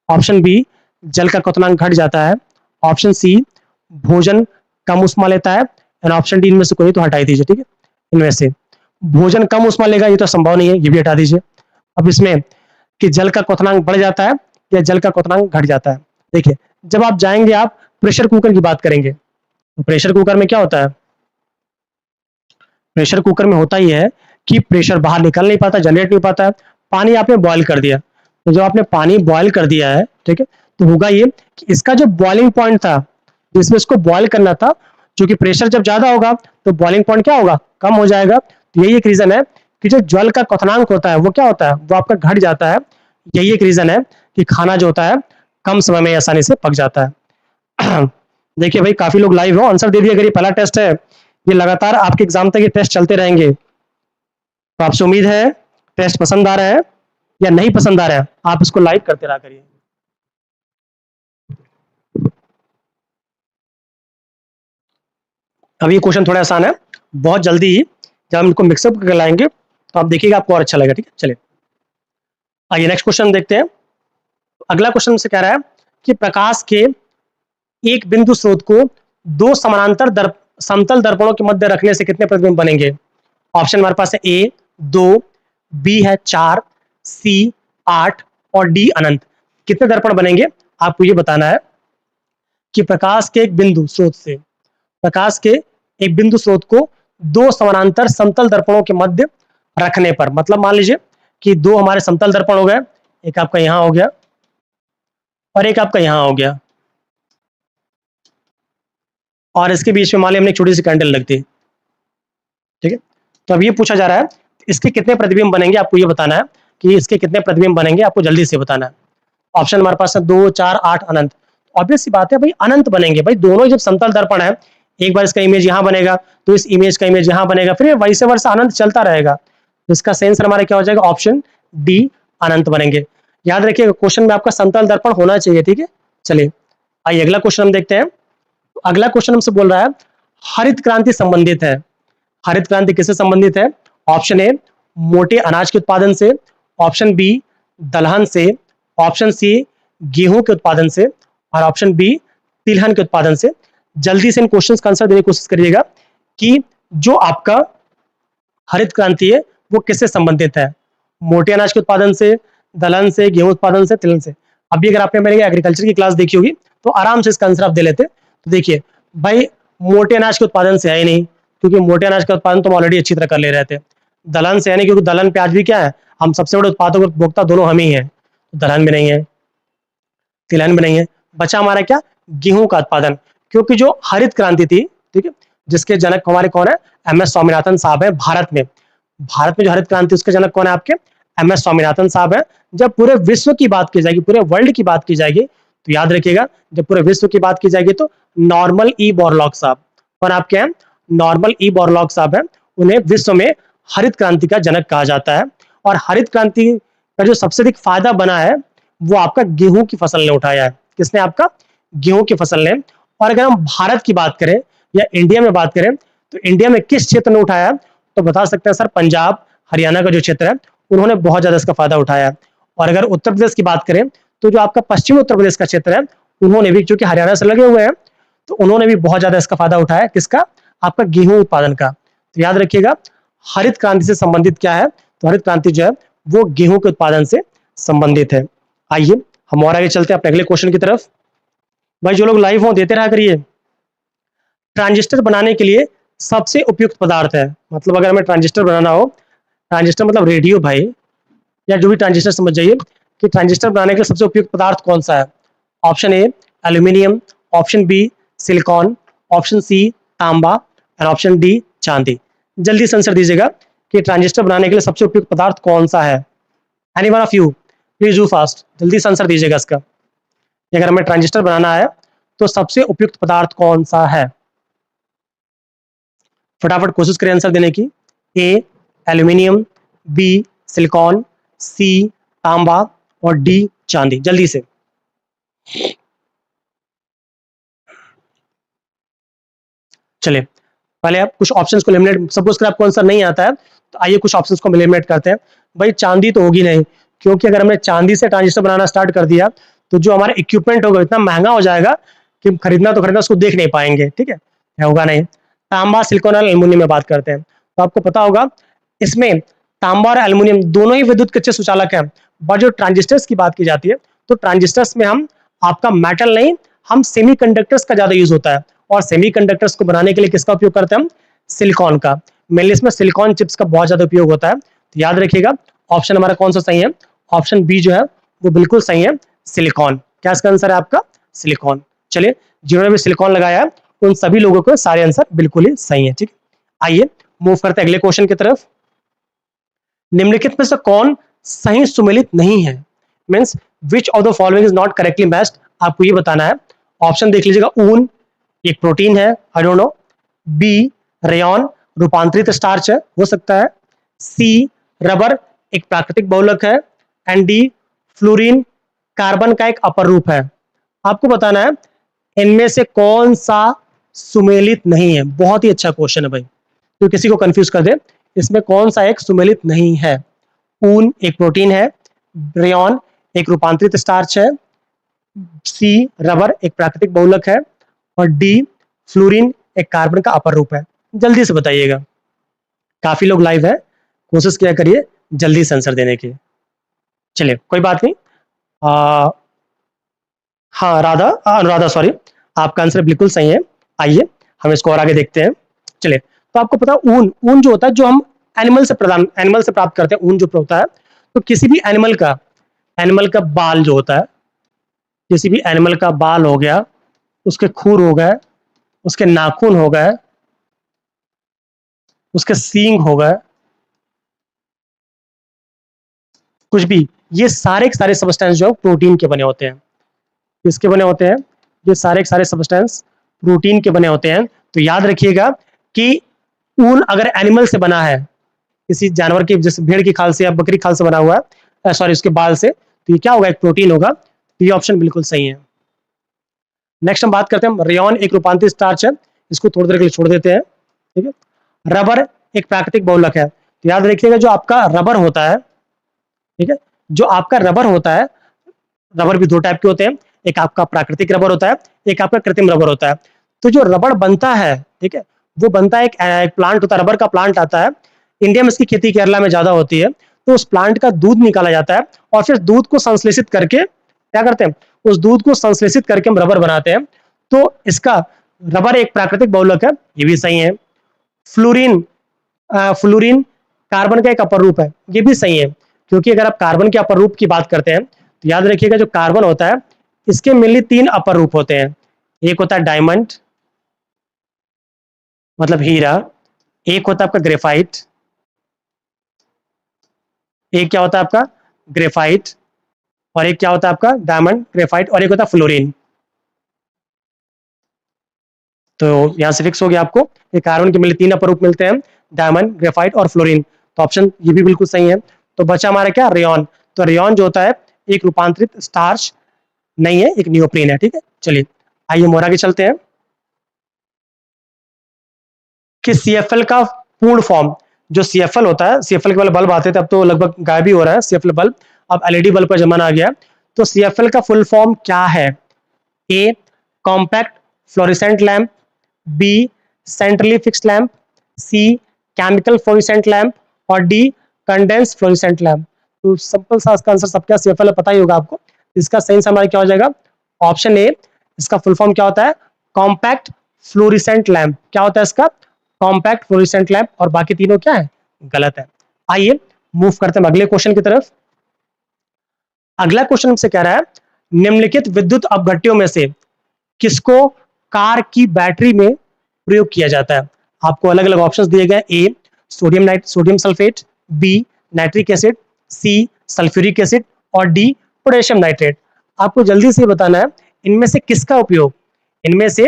ऑप्शन बी जल का क्वथनांक घट जाता है, ऑप्शन सी भोजन कम उष्मा लेता है एंड ऑप्शन डी इनमें से कोई तो हटा दीजिए, ठीक है। इनमें से भोजन कम उष्मा लेगा ये तो संभव नहीं है, ये भी हटा दीजिए। अब इसमें कि जल का क्वथनांक बढ़ जाता है या जल का क्वथनांक घट जाता है। देखिए जब आप जाएंगे, आप प्रेशर कुकर की बात करेंगे तो प्रेशर कुकर में क्या होता है, प्रेशर कुकर में होता ही है कि प्रेशर बाहर निकल नहीं पाता, जनरेट नहीं पाता है। पानी आपने बॉयल कर दिया, तो जब आपने पानी बॉयल कर दिया है, ठीक है, तो होगा ये कि इसका जो बॉइलिंग पॉइंट था जिसमें इसको बॉयल करना था, क्योंकि प्रेशर जब ज्यादा होगा तो बॉइलिंग पॉइंट क्या होगा, कम हो जाएगा। तो यही एक रीजन है कि जो जल का क्वथनांक होता है वो क्या होता है, वो आपका घट जाता है। यही एक रीजन है कि खाना जो होता है कम समय में आसानी से पक जाता है। देखिए भाई काफी लोग लाइव हो, आंसर दे दिए। अगर ये पहला टेस्ट है, ये लगातार आपके एग्जाम तक ये टेस्ट चलते रहेंगे। तो आपसे उम्मीद है टेस्ट पसंद आ रहा है या नहीं पसंद आ रहा है, आप इसको लाइक करते रहा करिए। अब ये क्वेश्चन थोड़ा आसान है, बहुत जल्दी ही जब हम इनको मिक्सअप करके लाएंगे तो आप देखिएगा आपको और अच्छा लगेगा, ठीक है। चलिए आइए नेक्स्ट क्वेश्चन देखते हैं। अगला क्वेश्चन से कह रहा है कि प्रकाश के एक बिंदु स्रोत को दो समानांतर समतल दर्पणों के मध्य रखने से कितने प्रतिबिंब बनेंगे। ऑप्शन हमारे पास है ए 2, बी है 4, सी 8 और डी अनंत। कितने दर्पण बनेंगे आपको ये बताना है कि प्रकाश के एक बिंदु स्रोत से, प्रकाश के एक बिंदु स्रोत को दो समानांतर समतल दर्पणों के मध्य रखने पर, मतलब मान लीजिए कि दो हमारे समतल दर्पण हो गए, एक आपका यहां हो गया और एक आपका यहां हो गया, और इसके बीच में मान लीजिए हमने एक छोटी सी कैंडल रख दी, ठीक है। तो अब ये पूछा जा रहा है इसके कितने प्रतिबिंब बनेंगे, आपको ये बताना है कि इसके कितने प्रतिबिंब बनेंगे, आपको जल्दी से बताना है। ऑप्शन हमारे पास है 2, 4, 8 अनंत। ऑब्वियस सी बात है भाई, अनंत बनेंगे भाई, दोनों जब समतल दर्पण है, एक बार इसका इमेज यहाँ बनेगा तो इस इमेज का इमेज यहाँ बनेगा, फिर वैसे वर्षा अनंत चलता रहेगा। तो इसका सही आंसर हमारा क्या हो जाएगा, ऑप्शन डी अनंत बनेंगे। याद रखिएगा क्वेश्चन में आपका समतल दर्पण होना चाहिए, ठीक है। चलिए आइए अगला क्वेश्चन हम देखते हैं। तो अगला क्वेश्चन हमसे बोल रहा है हरित क्रांति संबंधित है। हरित क्रांति किससे संबंधित है? ऑप्शन ए मोटे अनाज के उत्पादन से, ऑप्शन बी दलहन से, ऑप्शन सी गेहूं के उत्पादन से, और ऑप्शन बी तिलहन के उत्पादन से। जल्दी से इन क्वेश्चंस का आंसर देने की कोशिश करिएगा कि जो आपका हरित क्रांति है वो किससे संबंधित है, मोटे अनाज के उत्पादन से, दलहन से, गेहूं उत्पादन से, तिलहन से। अभी अगर आपने मेरी एग्रीकल्चर की क्लास देखी होगी तो आराम से इसका आंसर आप दे लेते। तो देखिए भाई, मोटे अनाज के उत्पादन से है ही नहीं, क्योंकि मोटे अनाज का उत्पादन तो हम ऑलरेडी अच्छी तरह कर ले रहे थे। दलहन से है नहीं, क्योंकि दलहन पे आज भी क्या है, हम सबसे बड़े उत्पादक और उपभोक्ता दोनों हम ही हैं, तो दलहन में नहीं है, तिलहन में नहीं है। बचा हमारा क्या, गेहूं का उत्पादन, क्योंकि जो हरित क्रांति थी, ठीक है, जिसके जनक हमारे कौन है, एम एस स्वामीनाथन साहब है। भारत में जो हरित क्रांति उसके जनक कौन है आपके, एम एस स्वामीनाथन साहब है। जब पूरे विश्व की बात की जाएगी, पूरे वर्ल्ड की बात की जाएगी, तो याद रखिएगा जब पूरे विश्व की बात की जाएगी तो नॉर्मल ई बोरलॉग साहब, कौन आपके हैं, नॉर्मल ई बोरलॉग साहब है। उन्हें विश्व में हरित क्रांति का जनक कहा जाता है। और हरित क्रांति का जो सबसे अधिक फायदा बना है वो आपका गेहूं की फसल ने उठाया है। किसने, आपका गेहूं की फसल ने। और अगर हम भारत की बात करें या इंडिया में बात करें, तो इंडिया में किस क्षेत्र ने उठाया, तो बता सकते हैं सर, पंजाब हरियाणा का जो क्षेत्र है उन्होंने बहुत ज्यादा इसका फायदा उठाया है। और अगर उत्तर प्रदेश की बात करें तो जो आपका पश्चिमी उत्तर प्रदेश का क्षेत्र है, उन्होंने भी, क्योंकि हरियाणा से लगे हुए हैं, तो उन्होंने भी बहुत ज्यादा इसका फायदा उठाया। किसका, आपका गेहूं उत्पादन का। तो याद रखिएगा हरित क्रांति से संबंधित क्या है, तो हरित क्रांति जो है वो गेहूं के उत्पादन से संबंधित है। आइए हम और आगे चलते हैं अपने अगले क्वेश्चन की तरफ। भाई जो लोग लाइव हो देते रहा करिए। ट्रांजिस्टर बनाने के लिए सबसे उपयुक्त पदार्थ है, मतलब अगर हमें ट्रांजिस्टर बनाना हो, ट्रांजिस्टर मतलब रेडियो भाई, या जो भी ट्रांजिस्टर समझ जाइए, कि ट्रांजिस्टर बनाने के लिए सबसे उपयुक्त पदार्थ कौन सा है। Option A aluminium, option B silicon, option C तांबा, और ऑप्शन डी चांदी। जल्दी से आंसर दीजिएगा कि ट्रांजिस्टर बनाने के लिए सबसे उपयुक्त पदार्थ कौन सा है। Any one of you please do fast, जल्दी से आंसर दीजिएगा इसका। अगर हमें ट्रांजिस्टर बनाना है तो सबसे उपयुक्त पदार्थ कौन सा है, फटाफट कोशिश करें आंसर देने की। ए एल्यूमिनियम, बी सिलिकॉन, सी तांबा, और डी चांदी। जल्दी से। चलिए पहले आप कुछ ऑप्शंस को एलिमिनेट, सपोज कर आपको आंसर नहीं आता है तो आइए कुछ ऑप्शंस को एलिमिनेट करते हैं। भाई चांदी तो होगी नहीं, क्योंकि अगर हमने चांदी से ट्रांजिस्टर बनाना स्टार्ट कर दिया तो जो हमारा इक्विपमेंट होगा इतना महंगा हो जाएगा कि खरीदना तो खरीदना, उसको देख नहीं पाएंगे, ठीक है, होगा नहीं। तांबा सिलिकॉन और एल्यूमिनियम में बात करते हैं, तो आपको पता होगा इसमें तांबा और एल्यूमिनियम दोनों ही विद्युत कच्चे सुचालक हैं। बट जो ट्रांजिस्टर्स की बात की जाती है, तो ट्रांजिस्टर्स में हम आपका मेटल नहीं, हम सेमीकंडक्टर्स का ज्यादा यूज होता है। और सेमीकंडक्टर्स को बनाने के लिए किसका उपयोग करते हैं हम, सिलिकॉन का। मेनली इसमें सिलिकॉन चिप्स का बहुत ज्यादा उपयोग होता है। तो याद रखिएगा ऑप्शन हमारा कौन सा सही है, ऑप्शन बी जो है वो बिल्कुल सही है, सिलिकॉन। क्या इसका आंसर है आपका, सिलिकॉन। चलिए जिन्होंने भी सिलिकॉन लगाया है उन सभी लोगों को सारे आंसर बिल्कुल ही सही है, ठीक। आइए मूव करते हैं अगले क्वेश्चन की तरफ। निम्नलिखित में से कौन सही सुमेलित नहीं है, means which of the following is not correctly matched, आपको ये बताना है। ऑप्शन देख लीजिएगा, ऊन एक प्रोटीन है, I don't know. B rayon रूपांतरित स्टार्च है, हो सकता है। सी रबर एक प्राकृतिक बहुलक है, एंड डी फ्लोरीन कार्बन का एक अपर रूप है। आपको बताना है इनमें से कौन सा सुमेलित नहीं है। बहुत ही अच्छा क्वेश्चन है भाई, तो किसी को कंफ्यूज कर दे, इसमें कौन सा एक सुमेलित नहीं है। ऊन एक प्रोटीन है, रेयॉन एक रूपांतरित स्टार्च है, सी रबर एक प्राकृतिक बहुलक है, और डी फ्लोरीन एक कार्बन का अपर रूप है। जल्दी से बताइएगा, काफी लोग लाइव है, कोशिश किया करिए जल्दी से आंसर देने की। चलिए कोई बात नहीं। हाँ राधा, अनुराधा सॉरी, आपका आंसर बिल्कुल सही है। आइए हम इसको और आगे देखते हैं। चलिए, तो आपको पता है ऊन, ऊन जो होता है जो हम एनिमल से प्राप्त करते हैं, ऊन जो होता है, तो किसी भी एनिमल का बाल जो होता है, किसी भी एनिमल का बाल हो गया, उसके खूर हो गए, उसके नाखून हो गए, उसके सींग हो गए, कुछ भी, ये सारे के सारे सब्सटेंस जो प्रोटीन के बने होते हैं। किसके बने होते हैं? ये सारे के सारे सब्सटेंस प्रोटीन के बने होते हैं। तो याद रखिएगा कि ऊन अगर एनिमल से बना है, किसी जानवर की, जैसे भेड़ की खाल से या बकरी खाल से बना हुआ है, सॉरी उसके बाल से, तो ये क्या होगा? एक प्रोटीन होगा। तो ये ऑप्शन बिल्कुल सही है। नेक्स्ट हम बात करते हैं, रेयॉन एक रूपांतरित स्टार्च है, इसको थोड़ी देर के लिए छोड़ देते हैं। ठीक है। रबर एक प्राकृतिक बहुलक है। तो याद रखिएगा जो आपका रबर होता है, ठीक है, जो आपका रबर होता है, रबर भी दो टाइप के होते हैं, एक आपका प्राकृतिक रबर होता है, एक आपका कृत्रिम रबर होता है। तो जो रबर बनता है, ठीक है, वो बनता है एक प्लांट होता है, रबर का प्लांट आता है। इंडिया में इसकी खेती केरला में ज्यादा होती है। तो उस प्लांट का दूध निकाला जाता है और फिर दूध को संश्लेषित करके क्या करते हैं? उस दूध को संश्लेषित करके हम रबर बनाते हैं। तो इसका रबर एक प्राकृतिक बहुलक है, ये भी सही है। फ्लोरीन, फ्लोरीन कार्बन का एक अपर रूप है, ये भी सही है। क्योंकि अगर आप कार्बन के अपर रूप की बात करते हैं तो याद रखिएगा जो कार्बन होता है, इसके मेनली तीन अपर रूप होते हैं। एक होता है डायमंड, मतलब हीरा, एक होता है आपका ग्रेफाइट, एक क्या होता है आपका ग्रेफाइट, और एक क्या होता है आपका डायमंड, ग्रेफाइट, और एक होता है फ्लोरीन। तो यहां से फिक्स हो गया आपको, ये कार्बन के मिले तीन अपर रूप मिलते हैं, डायमंड, ग्रेफाइट और फ्लोरीन। तो ऑप्शन ये भी बिल्कुल सही है। तो बचा हमारा क्या? रेयॉन। तो रेयॉन जो होता है एक रूपांतरित स्टार्च नहीं है, एक नियोप्रीन है। ठीक है, चलिए आइए हम और आगे चलते हैं कि सीएफएल का पूर्ण फॉर्म, जो सीएफएल होता है, सीएफएल के पहले बल्ब आते थे, अब तो लगभग गायब ही हो रहा है सीएफएल बल्ब, अब एलईडी बल्ब का जमाना आ गया। तो सीएफएल का फुल फॉर्म क्या है? A compact fluorescent lamp, B centrally fixed lamp, C chemical fluorescent lamp, और डी कंडेंस फ्लोरेसेंट लैंप। तो सिंपल सा इसका आंसर सबका सीएफएल पता ही होगा आपको। इसका सही हमारा क्या हो जाएगा? Option A. इसका फुल फॉर्म क्या होता है? Compact fluorescent lamp. क्या होता है इसका? Compact fluorescent lamp. और बाकी तीनों क्या है? गलत है। आइए मूव करते हैं अगले क्वेश्चन की तरफ। अगला क्वेश्चन हमसे कह रहा है, निम्नलिखित विद्युत अपघट्यों में से किसको कार की बैटरी में प्रयोग किया जाता है? आपको अलग अलग ऑप्शंस दिए गए। A sodium sulphate, B nitric acid, C sulphuric acid, और डी पोटेशियम नाइट्रेट। आपको जल्दी से बताना है इनमें से किसका उपयोग, इनमें से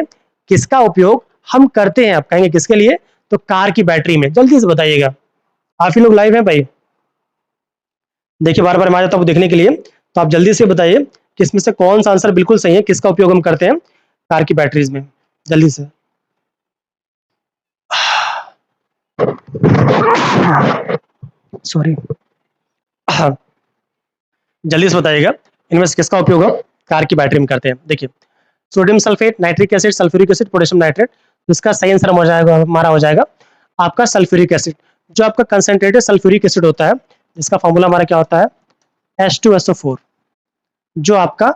किसका उपयोग हम करते हैं। आप कहेंगे किसके लिए? तो कार की बैटरी में। जल्दी से बताइएगा, काफी लोग लाइव हैं भाई, देखिए बार बार मैं आ जाता हूँ देखने के लिए। तो आप जल्दी से बताइए कि इसमें से कौन सा आंसर बिल्कुल सही है, किसका उपयोग हम करते हैं कार की बैटरीज में। जल्दी से। सॉरी, जल्दी से बताइएगा इनमें से किसका उपयोग हम कार की बैटरी में करते हैं। देखिए sodium sulphate, nitric acid, sulphuric acid, potassium nitrate. तो इसका सही आंसर हो जाएगा, हमारा हो जाएगा आपका सल्फ्यूरिक एसिड। जो आपका कंसंट्रेटेड सल्फ्यूरिक एसिड होता है, इसका फॉर्मूला हमारा क्या होता है? H2SO4। जो आपका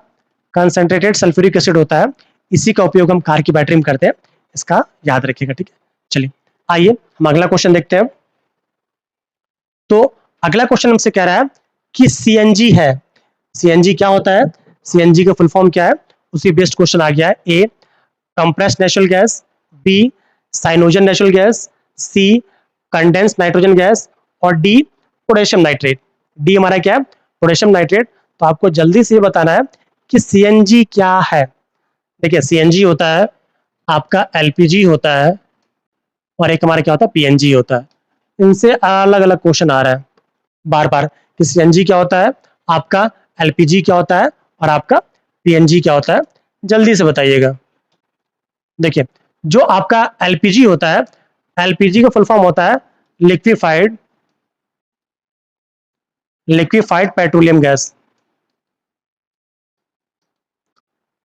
कंसंट्रेटेड सल्फ्यूरिक एसिड होता है, इसी का उपयोग हम कार की बैटरी में करते हैं। इसका याद रखिएगा, ठीक है। चलिए आइए हम अगला क्वेश्चन देखते हैं। तो अगला क्वेश्चन हमसे कह रहा है कि सीएनजी है, सीएनजी क्या होता है, सीएनजी का फुल फॉर्म क्या है? उसी बेस्ड क्वेश्चन आ गया है। A compressed natural gas, B cyanogen natural gas, C condense nitrogen gas, और डी पोटेशियम नाइट्रेट। डी हमारा क्या है? Potassium nitrate. तो आपको जल्दी से बताना है कि सीएनजी क्या है। देखिए सीएनजी होता है आपका एलपीजी होता है, और एक हमारा क्या होता है? पीएनजी होता है। इनसे अलग अलग क्वेश्चन आ रहा है बार बार कि सीएनजी क्या होता है, आपका एलपीजी क्या होता है, और आपका पीएनजी क्या होता है। जल्दी से बताइएगा। देखिए जो आपका एलपीजी होता है, एलपीजी का फुल फॉर्म होता है liquefied liquefied petroleum gas,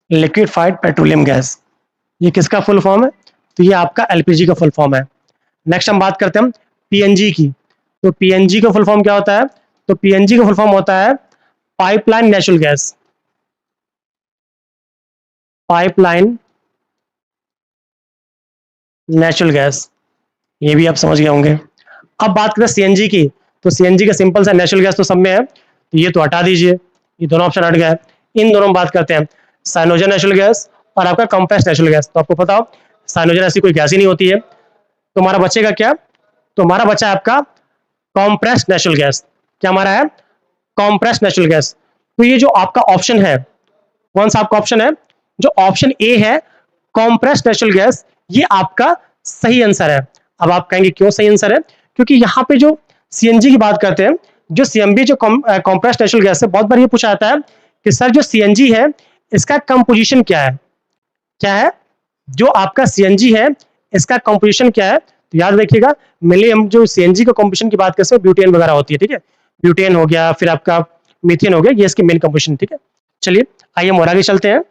liquefied petroleum gas. ये किसका फुल फॉर्म है? तो ये आपका एलपीजी का फुल फॉर्म है। नेक्स्ट हम बात करते हैं पीएनजी की। तो पीएनजी का फुल फॉर्म क्या होता है? तो पीएनजी का फुल फॉर्म होता है pipeline natural gas, pipeline natural gas. ये भी आप समझ गए होंगे। अब बात करें सीएनजी की। तो सीएनजी का सिंपल सा नेचुरल गैस तो सब में है, तो ये तो हटा दीजिए, ये दोनों ऑप्शन हट गए। इन दोनों में बात करते हैं साइनोजन नेचुरल गैस और आपका कंप्रेस्ड नेचुरल गैस। तो आपको पता हो साइनोजन ऐसी कोई गैस ही नहीं होती है। तो हमारा बचेगा क्या? तो हमारा बचा है आपका कॉम्प्रेस्ड नेचुरल गैस। क्या हमारा है? Compressed natural gas. तो ये जो आपका ऑप्शन है, कौन सा आपका ऑप्शन है, जो ऑप्शन ए है कॉम्प्रेस्ड नेचुरल गैस, ये आपका सही आंसर है। अब आप कहेंगे क्यों सही आंसर है, क्योंकि यहाँ पे जो सीएनजी की बात करते हैं, जो सीएमबी जो कॉम्प्रेस्ड नेचुरल गैस है, बहुत बार ये पूछा जाता है कि सर जो सीएनजी है इसका कंपोजिशन क्या है, क्या है, जो आपका सीएनजी है इसका कंपोजिशन क्या है। तो याद रखिएगा, मेनली हम जो सीएनजी का कंपोजिशन की बात करते हैं ब्यूटेन वगैरह होती है, ठीक है, ब्यूटेन हो गया, फिर आपका मीथेन हो गया, ये इसकी मेन कंपोजिशन, ठीक है। चलिए आइए हम और आगे चलते हैं।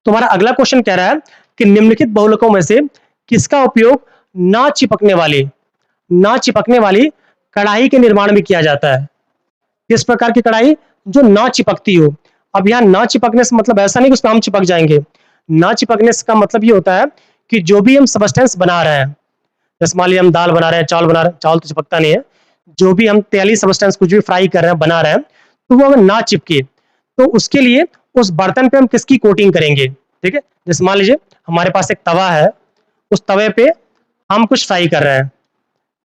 तुम्हारा अगला क्वेश्चन कह रहा है कि निम्नलिखित बहुलकों में से किसका उपयोग ना चिपकने वाली कढ़ाई के निर्माण में किया जाता है। किस प्रकार की कढ़ाई, जो ना चिपकती हो। अब यहाँ ना चिपकने से मतलब ऐसा नहीं कि उसमें हम चिपक जाएंगे, ना चिपकने का मतलब ये होता है कि जो भी हम सब्सटेंस बना रहे हैं, जैसे मान लिया हम दाल बना रहे हैं, चावल बना रहे हैं, चावल तो चिपकता नहीं है, जो भी हम तेली सब्सटेंस कुछ भी फ्राई कर रहे हैं, बना रहे हैं, तो वो अगर ना चिपके तो उसके लिए उस बर्तन पे हम किसकी कोटिंग करेंगे, ठीक है। जैसे मान लीजिए हमारे पास एक तवा है, उस तवे पे हम कुछ फ्राई कर रहे हैं,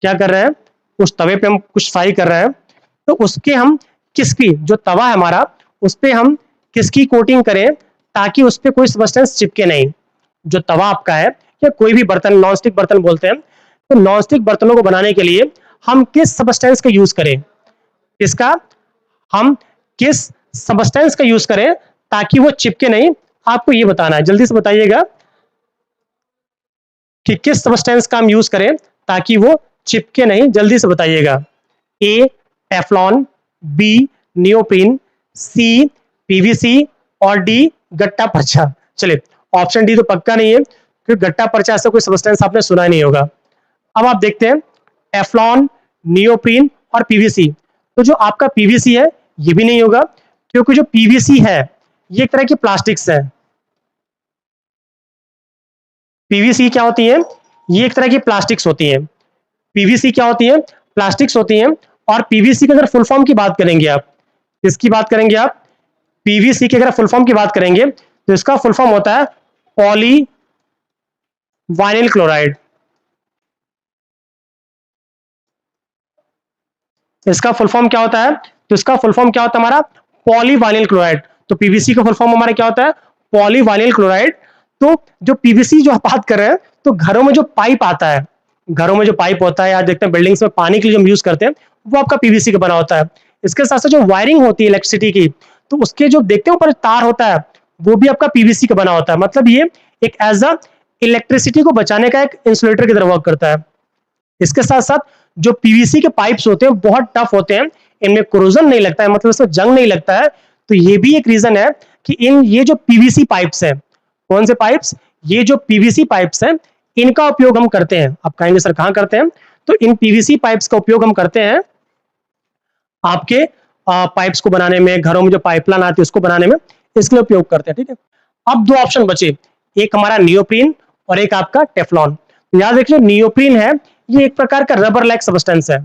क्या कर रहे हैं, उस तवे पे हम कुछ फ्राई कर रहे हैं, तो उसके हम किसकी, जो तवा है हमारा, उस पे हम किसकी कोटिंग करें ताकि उस पे कोई सब्सटेंस चिपके नहीं। जो तवा आपका है या कोई भी बर्तन, नॉनस्टिक बर्तन बोलते हैं, तो नॉनस्टिक बर्तनों को बनाने के लिए हम किस सब्सटेंस का यूज करें, किसका, हम किस सब्सटेंस का यूज करें ताकि वो चिपके नहीं। आपको ये बताना है, जल्दी से बताइएगा कि किस सब्सटेंस का हम यूज करें ताकि वो चिपके नहीं, जल्दी से बताइएगा। ए टेफ्लॉन, बी नियोप्रीन, सी पीवीसी और डी गट्टा पर्चा। चलिए ऑप्शन डी तो पक्का नहीं है, क्योंकि गट्टा पर्चा ऐसा कोई सब्सटेंस आपने सुना ही नहीं होगा। अब आप देखते हैं टेफ्लॉन, नियोप्रीन और पीवीसी। तो जो आपका पीवीसी है ये भी नहीं होगा, क्योंकि जो पीवीसी है ये एक तरह की प्लास्टिक्स है। पीवीसी क्या होती है, ये एक तरह की प्लास्टिक्स होती है। पीवीसी क्या होती है, प्लास्टिक्स होती हैं। और पीवीसी की अगर फुल फॉर्म की बात करेंगे आप, किसकी बात करेंगे आप, पीवीसी की अगर फुल फॉर्म की बात करेंगे तो इसका फुल फॉर्म होता है पॉली वाइनिल क्लोराइड। इसका फुल फॉर्म क्या होता है, तो इसका फुल फॉर्म क्या होता है हमारा, पॉलीवाइनिल क्लोराइड। तो पीवीसी का फुल फॉर्म हमारा क्या होता है, पॉलीवाइनिल क्लोराइड। तो जो पीवीसी जो आप बात कर रहे हैं, तो घरों में जो पाइप आता है, घरों में जो पाइप होता है, या देखते हैं बिल्डिंग्स में पानी के लिए जो हम यूज करते हैं, वो आपका पीवीसी का बना होता है। इसके साथ साथ जो वायरिंग होती है इलेक्ट्रिसिटी की, तो उसके जो देखते हैं ऊपर तार होता है, वो भी आपका पीवीसी का बना होता है। मतलब ये एक एज अ इलेक्ट्रिसिटी को बचाने का एक इंसुलेटर की तरह वर्क करता है। इसके साथ साथ जो पीवीसी के पाइप्स होते हैं बहुत टफ होते हैं, इनमें कोरोजन नहीं लगता है, मतलब इसमें जंग नहीं लगता है। तो ये भी एक रीजन है कि ये जो पीवीसी पाइप्स हैं, कौन से पाइप्स, ये जो पीवीसी पाइप्स हैं, इनका उपयोग हम करते हैं। आप कहेंगे सर कहां करते हैं, तो इन पीवीसी पाइप्स का उपयोग हम करते हैं आपके पाइप्स को बनाने में, घरों में जो पाइपलाइन आती है उसको बनाने में, इसके लिए उपयोग करते हैं, ठीक है। अब दो ऑप्शन बचे, एक हमारा नियोप्रीन और एक आपका टेफ्लॉन। तो याद रखिए नियोप्रीन है, ये एक प्रकार का रबर लाइक सब्सटेंस है।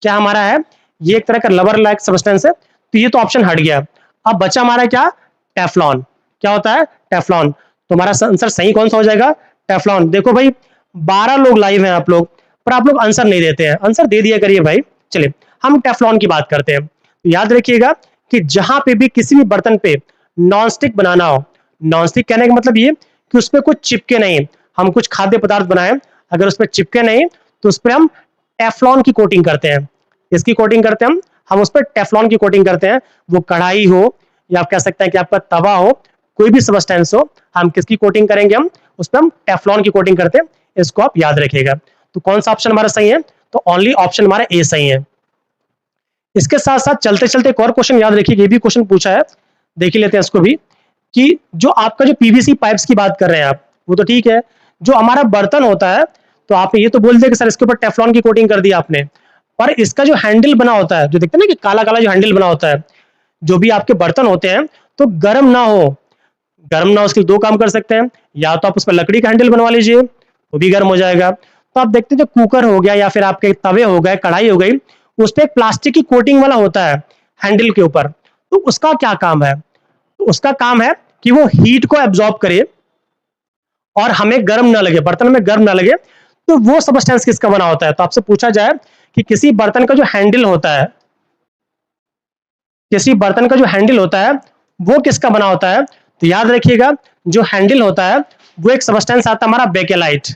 क्या हमारा है, ये एक तरह का रबर लाइक सब्सटेंस है। तो ये तो ऑप्शन हट गया। अब बचा हमारा क्या, टेफ्लॉन। क्या होता है, टेफ्लॉन। तो हमारा आंसर सही कौन सा हो जाएगा, टेफ्लॉन। देखो भाई 12 लोग लाइव हैं आप लोग, पर आप लोग आंसर नहीं देते हैं, आंसर दे दिया करिए भाई। चलिए हम टेफ्लॉन की बात करते हैं। तो याद रखिएगा कि जहां पे भी किसी भी बर्तन पे नॉनस्टिक बनाना हो, नॉनस्टिक कहने का मतलब ये कि उसपे कुछ चिपके नहीं, हम कुछ खाद्य पदार्थ बनाए, अगर उसपे चिपके नहीं तो उस पर हम टेफ्लॉन की कोटिंग करते हैं। इसकी कोटिंग करते हैं हम उस पर टेफ्लॉन की कोटिंग करते हैं। वो कढ़ाई हो या आप कह सकते हैं कि आपका तवा हो, कोई भी सब्सटेंस हो, हम किसकी कोटिंग करेंगे, हम उस पर हम टेफ्लॉन की कोटिंग करते हैं। इसको आप याद रखिएगा। तो कौन सा ऑप्शन हमारा सही है, तो ओनली ऑप्शन हमारा ए सही है। इसके साथ साथ चलते चलते एक और क्वेश्चन याद रखिए, ये भी क्वेश्चन पूछा है, देख ही लेते हैं इसको भी, कि जो आपका जो पीवीसी पाइप्स की बात कर रहे हैं आप, वो तो ठीक है, जो हमारा बर्तन होता है, तो आपने ये तो बोल दिया कि सर इसके ऊपर टेफ्लॉन की कोटिंग कर दी आपने, पर इसका जो हैंडल बना होता है, जो देखते हैं ना कि काला काला जो हैंडल बना होता है, जो भी आपके बर्तन होते हैं, तो गर्म ना हो, गर्म ना हो उसके दो काम कर सकते हैं, या तो आप उस पर लकड़ी का हैंडल बनवा लीजिए, वो भी गर्म हो जाएगा। तो आप देखते हैं जो कुकर हो गया या फिर आपके तवे हो गए, कढ़ाई हो गई, उस पर एक प्लास्टिक की कोटिंग वाला होता है हैंडल के ऊपर, तो उसका क्या काम है, तो उसका काम है कि वो हीट को एब्जॉर्ब करे और हमें गर्म ना लगे, बर्तन में गर्म ना लगे। तो वो सब्सटेंस किसका बना होता है, तो आपसे पूछा जाए कि किसी बर्तन का जो हैंडल होता है, किसी बर्तन का जो हैंडल होता है वो किसका बना होता है? तो याद रखिएगा, जो हैंडल होता है वो एक सबस्टेंस आता है हमारा बेकेलाइट।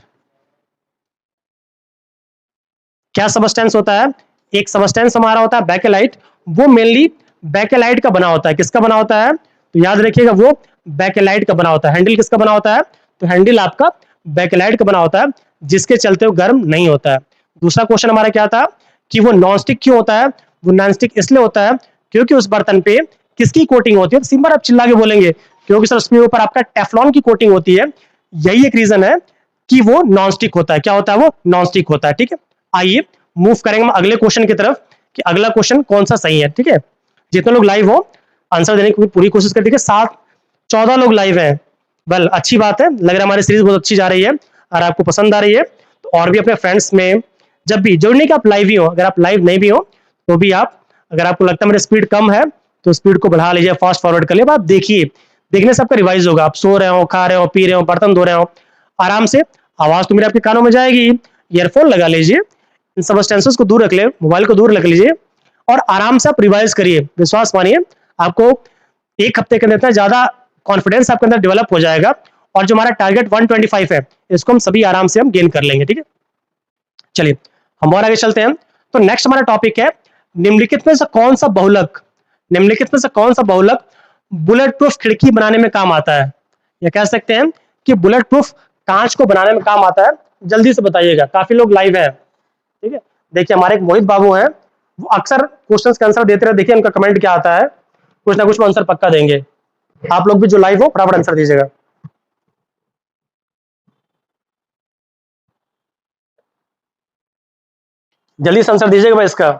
क्या सबस्टेंस होता है? एक सबस्टेंस हमारा होता है बेकेलाइट, वो मेनली बेकेलाइट का बना होता है। किसका बना होता है? तो याद रखिएगा, वो बेकेलाइट का बना होता है। हैंडल किसका बना होता है? तो हैंडल आपका बेकेलाइट का बना होता है, जिसके चलते वो गर्म नहीं होता है। दूसरा क्वेश्चन हमारा क्या था कि वो नॉनस्टिक क्यों होता है? वो नॉनस्टिक इसलिए होता है क्योंकि उस बर्तन पे किसकी कोटिंग होती है? सिंपल आप चिल्ला के बोलेंगे, क्योंकि सर उसके ऊपर आपका टेफ्लॉन की कोटिंग होती है। यही एक रीजन है कि वो नॉनस्टिक होता है। क्या होता है? वो नॉनस्टिक होता है। ठीक है, आइए मूव करेंगे हम अगले क्वेश्चन की तरफ कि अगला क्वेश्चन कौन सा सही है। ठीक है, जितने लोग लाइव हो आंसर देने की पूरी कोशिश करिए। 14 लोग लाइव हैं। वेल, अच्छी बात है, लग रहा है हमारी सीरीज बहुत अच्छी जा रही है और आपको पसंद आ रही है। तो और भी अपने फ्रेंड्स में जब भी जोड़ने कि आप लाइव ही हो, अगर आप लाइव नहीं भी हो तो भी आप, अगर आपको लगता है मेरी स्पीड कम है तो स्पीड को बढ़ा लीजिए, फास्ट फॉरवर्ड कर लीजिए। आप देखिए, देखने से आपका रिवाइज होगा। आप सो रहे हो, खा रहे हो, पी रहे हो, बर्तन धो रहे हो, आराम से आवाज तो मेरे आपके कानों में जाएगी। ईयरफोन लगा लीजिए, इन सबस्टेंसेस को दूर रख ले, मोबाइल को दूर रख लीजिए और आराम से आप रिवाइज करिए। विश्वास मानिए, आपको एक हफ्ते के अंदर ज्यादा कॉन्फिडेंस आपके अंदर डेवलप हो जाएगा और जो हमारा टारगेट 125 है इसको हम सभी आराम से हम गेन कर लेंगे। ठीक है, चलिए हम और आगे चलते हैं। तो नेक्स्ट हमारा टॉपिक है, निम्नलिखित में से कौन सा बहुलक, निम्नलिखित में से कौन सा बहुलक बुलेट प्रूफ खिड़की बनाने में काम आता है? या कह सकते हैं कि बुलेट प्रूफ कांच को बनाने में काम आता है। जल्दी से बताइएगा, काफी लोग लाइव हैं। ठीक है, देखिए हमारे एक मोहित बाबू हैं, वो अक्सर क्वेश्चंस का आंसर देते रहे। देखिए उनका कमेंट क्या आता है, कुछ ना कुछ आंसर पक्का देंगे। आप लोग भी जो लाइव हो फटाफट आंसर दीजिएगा। जल्दी से आंसर दीजिएगा भाई इसका।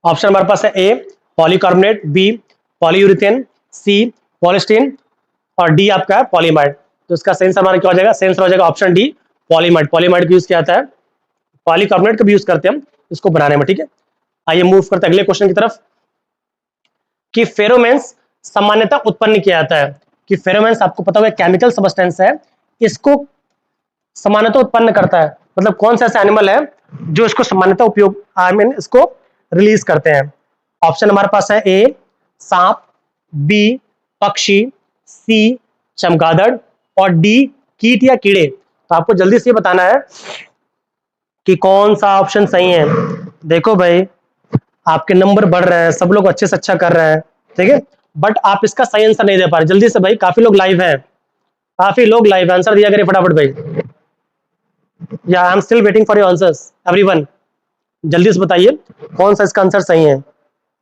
ऑप्शन हमारे पास है ए पॉलीकार्बोनेट, बी पॉलीयूरेथेन, सी पॉलिस्टीन और डी आपका है पॉलीमाइड। तो इसका सेंस हमारा क्या हो जाएगा? सेंस हो जाएगा ऑप्शन डी पॉलीमाइड। पॉलीमाइड का यूज किया जाता है, पॉलीकार्बोनेट का भी यूज करते हैं हम इसको बनाने में। ठीक है, आइए मूव करते हैं अगले क्वेश्चन की तरफ कि फेरोमेन्स सामान्यतः उत्पन्न किया जाता है। कि फेरोमेन्स आपको पता होगा केमिकल सबस्टेंस है, इसको सामान्यतः उत्पन्न करता है। मतलब कौन सा ऐसा एनिमल है जो इसको सामान्यतः उपयोग, आई मीन इसको रिलीज करते हैं। ऑप्शन हमारे पास है ए सांप, बी पक्षी, सी चमगादड़ और डी कीट या कीड़े। तो आपको जल्दी से बताना है कि कौन सा ऑप्शन सही है। देखो भाई, आपके नंबर बढ़ रहे हैं, सब लोग अच्छे से अच्छा कर रहे हैं। ठीक है, बट आप इसका सही आंसर नहीं दे पा रहे। जल्दी से भाई, काफी लोग लाइव हैं, काफी लोग लाइव आंसर दिया करिए फटाफट भाई। या I am still waiting for your answers everyone. जल्दी से बताइए कौन सा इसका आंसर सही है।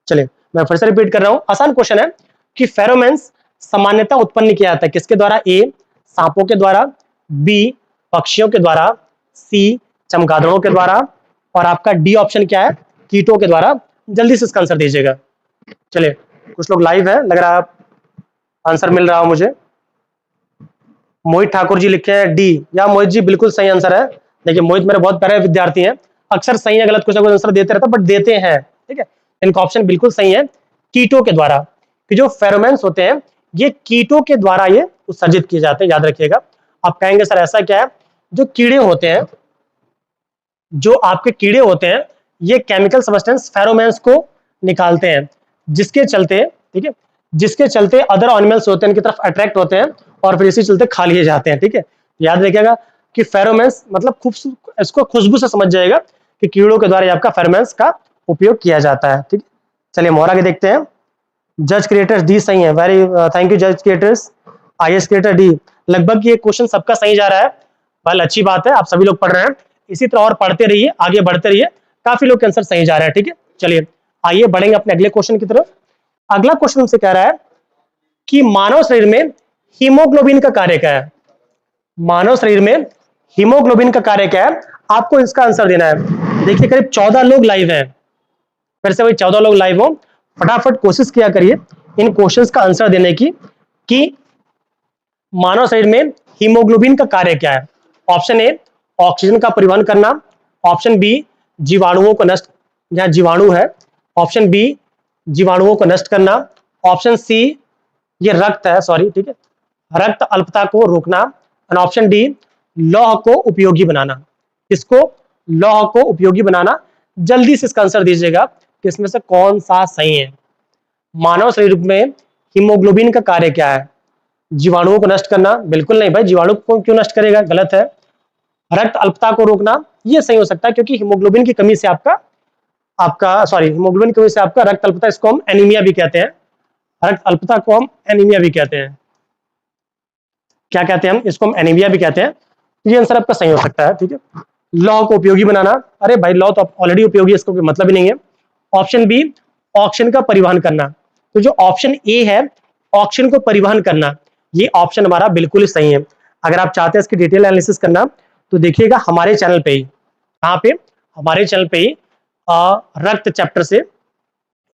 चलिए मैं फिर से रिपीट कर रहा हूं, आसान क्वेश्चन है कि फेरोमेन्स सामान्यतः उत्पन्न किया जाता है किसके द्वारा? ए सांपों के द्वारा, बी पक्षियों के द्वारा, सी चमगादड़ों के द्वारा और आपका डी ऑप्शन क्या है? कीटों के द्वारा। जल्दी से इसका आंसर दीजिएगा। चलिए कुछ लोग लाइव है, लग रहा है आंसर मिल रहा हो मुझे। मोहित ठाकुर जी लिखे हैं डी। या मोहित जी बिल्कुल सही आंसर है। देखिए मोहित मेरे बहुत प्यारे विद्यार्थी हैं, अक्सर सही या गलत कुछ ना कुछ आंसर देते रहता बट देते हैं। ठीक है, इनका ऑप्शन बिल्कुल सही है, कीटों के द्वारा। कि जो फेरोमेन्स होते हैं ये कीटों के द्वारा ये उत्सर्जित किए जाते हैं, याद रखिएगा। आप कहेंगे सर ऐसा क्या है? जो कीड़े होते हैं, जो आपके कीड़े होते हैं, ये केमिकल सबस्टेंस फेरोमेन्स को निकालते हैं, जिसके चलते, ठीक है, जिसके चलते अदर एनिमल्स होते हैं इनकी तरफ अट्रैक्ट होते हैं और फिर इसी चलते खा लिए जाते हैं। ठीक है, याद रखिएगा कि फेरोमेन्स मतलब इसको खुशबू से समझ जाएगा कि कीड़ों के द्वारा आपका फेरोमेन्स का उपयोग किया जाता है। ठीक है, चलिए और आगे देखते हैं। जज क्रिएटर्स डी सही है, वेरी थैंक यू जज क्रिएटर्स। आईएएस क्रिएटर डी, लगभग ये क्वेश्चन सबका सही जा रहा है। वेल अच्छी बात है, आप सभी लोग पढ़ रहे हैं, इसी तरह और पढ़ते रहिए, आगे बढ़ते रहिए, काफी लोग के आंसर सही जा रहा है। ठीक है, चलिए आइए बढ़ेंगे अपने अगले क्वेश्चन की तरफ। अगला क्वेश्चन हमसे कह रहा है कि मानव शरीर में हीमोग्लोबिन का कार्य क्या है? मानव शरीर में हीमोग्लोबिन का कार्य क्या है? आपको इसका आंसर देना है। देखिए करीब 14 लोग लाइव हैं, फिर से भाई 14 लोग लाइव हो, फटाफट कोशिश किया करिए इन क्वेश्चंस का आंसर देने की कि मानव शरीर में हीमोग्लोबिन का कार्य क्या है। ऑप्शन ए ऑक्सीजन का परिवहन करना, ऑप्शन बी जीवाणुओं को नष्ट, यहाँ जीवाणु है, ऑप्शन बी जीवाणुओं को नष्ट करना, ऑप्शन सी ये रक्त है, सॉरी, ठीक है, रक्त अल्पता को रोकना, एंड ऑप्शन डी लौह को उपयोगी बनाना। किसको? लौह को उपयोगी बनाना। जल्दी से इसका आंसर दीजिएगा कि इसमें से कौन सा सही है। मानव शरीर में हीमोग्लोबिन का कार्य क्या है? जीवाणुओं को नष्ट करना? बिल्कुल नहीं भाई, जीवाणु को क्यों नष्ट करेगा, गलत है। रक्त अल्पता को रोकना, ये सही हो सकता है, क्योंकि हीमोग्लोबिन की कमी से आपका आपका सॉरी हीमोग्लोबिन की वजह से आपका रक्त अल्पता, इसको हम एनीमिया भी कहते हैं। रक्त अल्पता को हम एनीमिया भी कहते हैं। क्या कहते हैं हम इसको? हम एनीमिया भी कहते हैं। ये आंसर आपका सही हो सकता है, ठीक है। लौह को उपयोगी बनाना, अरे भाई लौह तो ऑलरेडी उपयोगी है, इसको कोई मतलब ही नहीं है। ऑप्शन बी, ऑक्सीजन का परिवहन करना। तो जो ऑप्शन ए है, ऑक्सीजन को परिवहन करना, ये ऑप्शन हमारा बिल्कुल ही सही है। अगर आप चाहते हैं इसकी डिटेल एनालिसिस करना तो देखिएगा हमारे चैनल पे ही, यहाँ पे हमारे चैनल पे ही रक्त चैप्टर से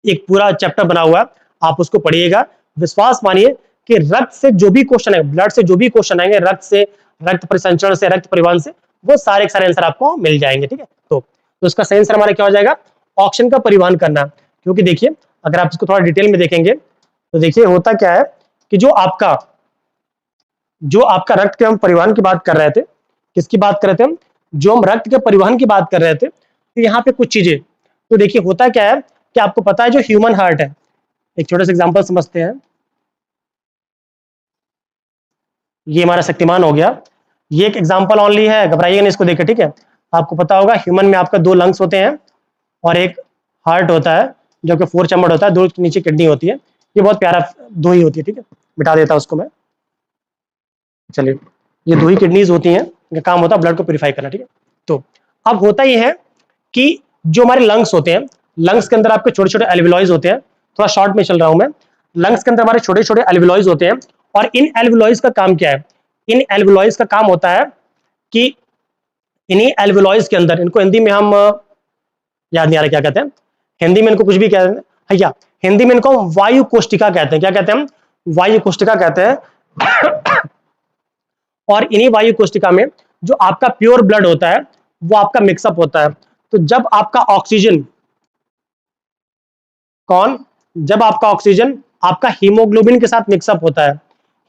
एक पूरा चैप्टर बना हुआ है, आप उसको पढ़िएगा। विश्वास मानिए कि रक्त से जो भी क्वेश्चन है, ब्लड से जो भी क्वेश्चन आएंगे, रक्त से, रक्त परिसंचरण से, रक्त परिवहन से, वो सारे के सारे आंसर आपको मिल जाएंगे, ठीक है। तो उसका सही आंसर हमारा क्या हो जाएगा? ऑक्सीजन का परिवहन करना। क्योंकि देखिए अगर आप इसको थोड़ा डिटेल में देखेंगे तो देखिए होता क्या है कि जो आपका रक्त के हम परिवहन की बात कर रहे थे, किसकी बात कर रहे थे हम? जो हम रक्त के परिवहन की बात कर रहे थे, तो यहाँ पे कुछ चीजें, तो देखिए होता क्या है कि आपको पता है जो ह्यूमन हार्ट है, एक छोटा सा एग्जांपल समझते हैं। ये हमारा शक्तिमान हो गया, ये एक एग्जांपल ओनली है, घबराइएगा नहीं इसको देखे, ठीक है। आपको पता होगा ह्यूमन में आपका 2 लंग्स होते हैं और एक हार्ट होता है, जो कि 4 चैम्बर होता है, 2 नीचे किडनी होती है। ये बहुत प्यारा 2 ही होती है, ठीक है। मिटा देता उसको मैं, चलिए। ये 2 ही किडनीज होती हैं, इनका काम होता है ब्लड को प्यूरिफाई करना, ठीक है। तो अब होता ये है कि जो हमारे लंग्स होते हैं, लंग्स के अंदर आपके छोटे छोटे एल्विलॉइज होते हैं। थोड़ा शॉर्ट में चल रहा हूं मैं। लंग्स के अंदर हमारे छोटे छोटे एल्विलॉइज होते हैं, और इन एल्विलॉइज का काम क्या है? इन एल्विलॉइज का काम होता है कि इन्हीं एल्विलॉइज के अंदर, इनको हिंदी में हम याद नहीं आ रहा क्या कहते हैं, हिंदी में इनको कुछ भी कहते हैं भैया, हिंदी में इनको वायु कोष्टिका कहते हैं। क्या कहते हैं हम? वायु कोष्टिका कहते हैं। और इन्हीं वायु कोष्टिका में जो आपका प्योर ब्लड होता है वो आपका मिक्सअप होता है। तो जब आपका ऑक्सीजन, जब आपका ऑक्सीजन आपका हीमोग्लोबिन के साथ मिक्सअप होता है,